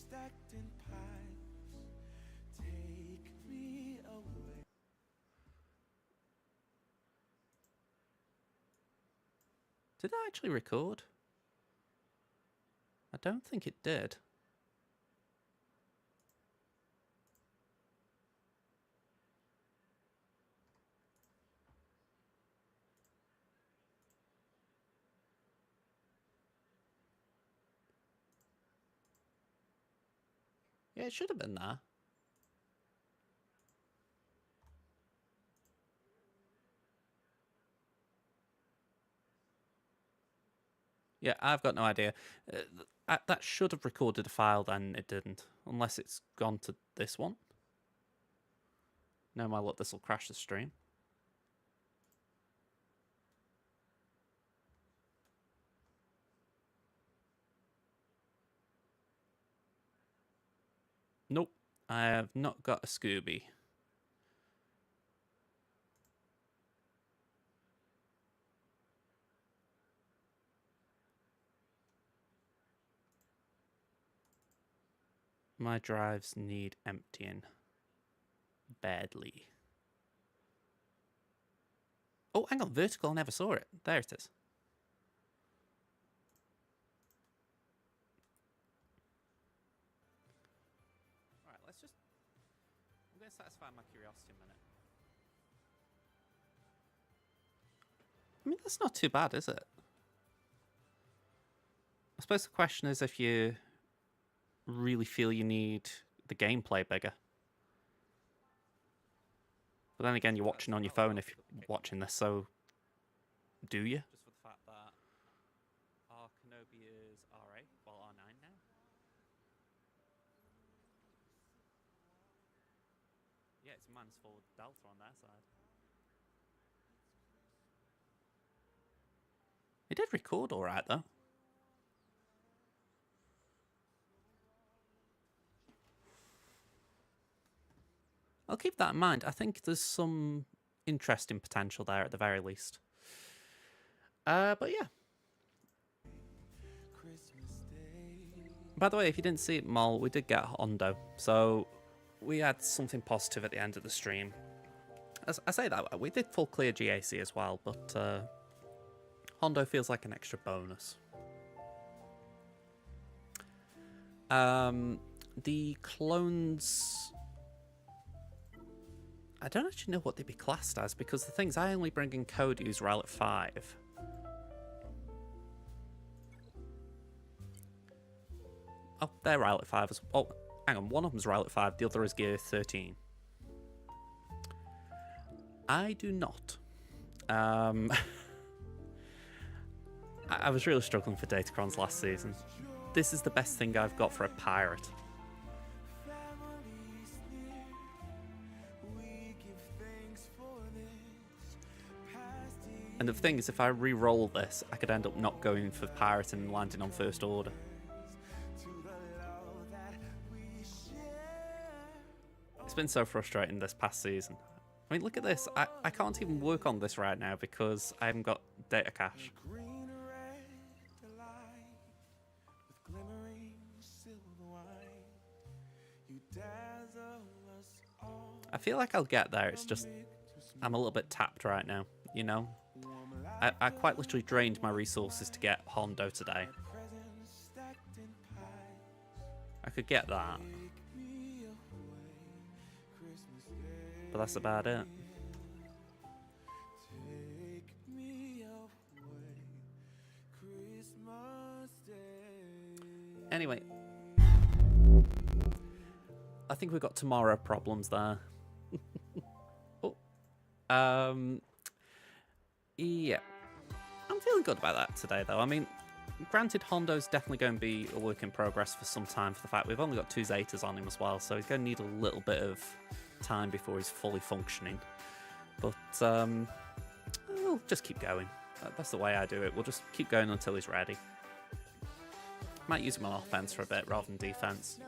Speaker 1: stacked in piles. Take me away.
Speaker 2: Did I actually record? I don't think it did. Yeah, it should have been there. Yeah, I've got no idea. That should have recorded a file, then it didn't. Unless it's gone to this one. No, my luck, this will crash the stream. Nope, I have not got a Scooby. My drives need emptying. Badly. Oh, hang on, vertical, I never saw it. There it is. Alright, let's just... I'm going to satisfy my curiosity a minute. I mean, that's not too bad, is it? I suppose the question is if you really feel you need the gameplay bigger. But then again, you're watching on your phone if you're watching this, so do you? Just for the fact that our Kenobi is R8, well R9 now. Yeah, it's minus 4 delta on their side. It did record alright though. I'll keep that in mind. I think there's some interesting potential there at the very least. But yeah. By the way, if you didn't see it, Mol, we did get Hondo. So we had something positive at the end of the stream. As I say that, we did full clear GAC as well, but Hondo feels like an extra bonus. The clones... I don't actually know what they'd be classed as, because the things I only bring in Cody who's Relic 5. Oh, they're Relic 5 as well. Oh, hang on, one of them's Relic 5, the other is Gear 13. I do not. I was really struggling for Datacrons last season. This is the best thing I've got for a pirate. And the thing is, if I re-roll this, I could end up not going for pirate and landing on First Order. It's been so frustrating this past season. I mean, look at this. I can't even work on this right now because I haven't got data cache. I feel like I'll get there. It's just I'm a little bit tapped right now, you know? I quite literally drained my resources to get Hondo today. I could get that. But that's about it. Anyway. I think we've got tomorrow problems there. Oh. Yeah. I'm feeling good about that today, though. I mean, granted, Hondo's definitely going to be a work in progress for some time for the fact we've only got 2 Zetas on him as well, so he's going to need a little bit of time before he's fully functioning. But we'll just keep going. That's the way I do it. We'll just keep going until he's ready. Might use him on offense for a bit rather than defense.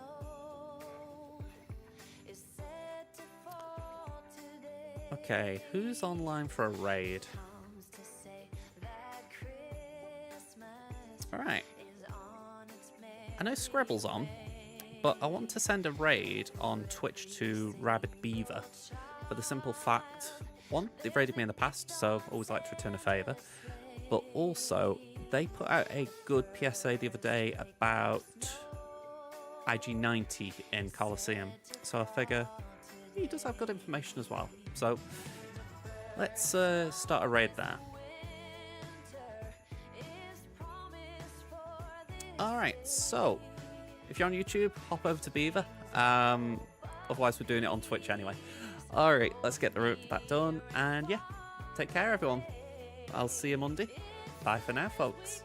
Speaker 2: Okay, who's online for a raid? Alright. I know Scribble's on, But I want to send a raid on Twitch to Rabid Beaver for the simple fact, one, they've raided me in the past, so always like to return a favour. But also, they put out a good PSA the other day about IG90 in Coliseum. So I figure he does have good information as well. So let's start a raid there. Alright, so if you're on YouTube, hop over to Beaver. Otherwise, we're doing it on Twitch anyway. Alright, let's get that done. And yeah, take care, everyone. I'll see you Monday. Bye for now, folks.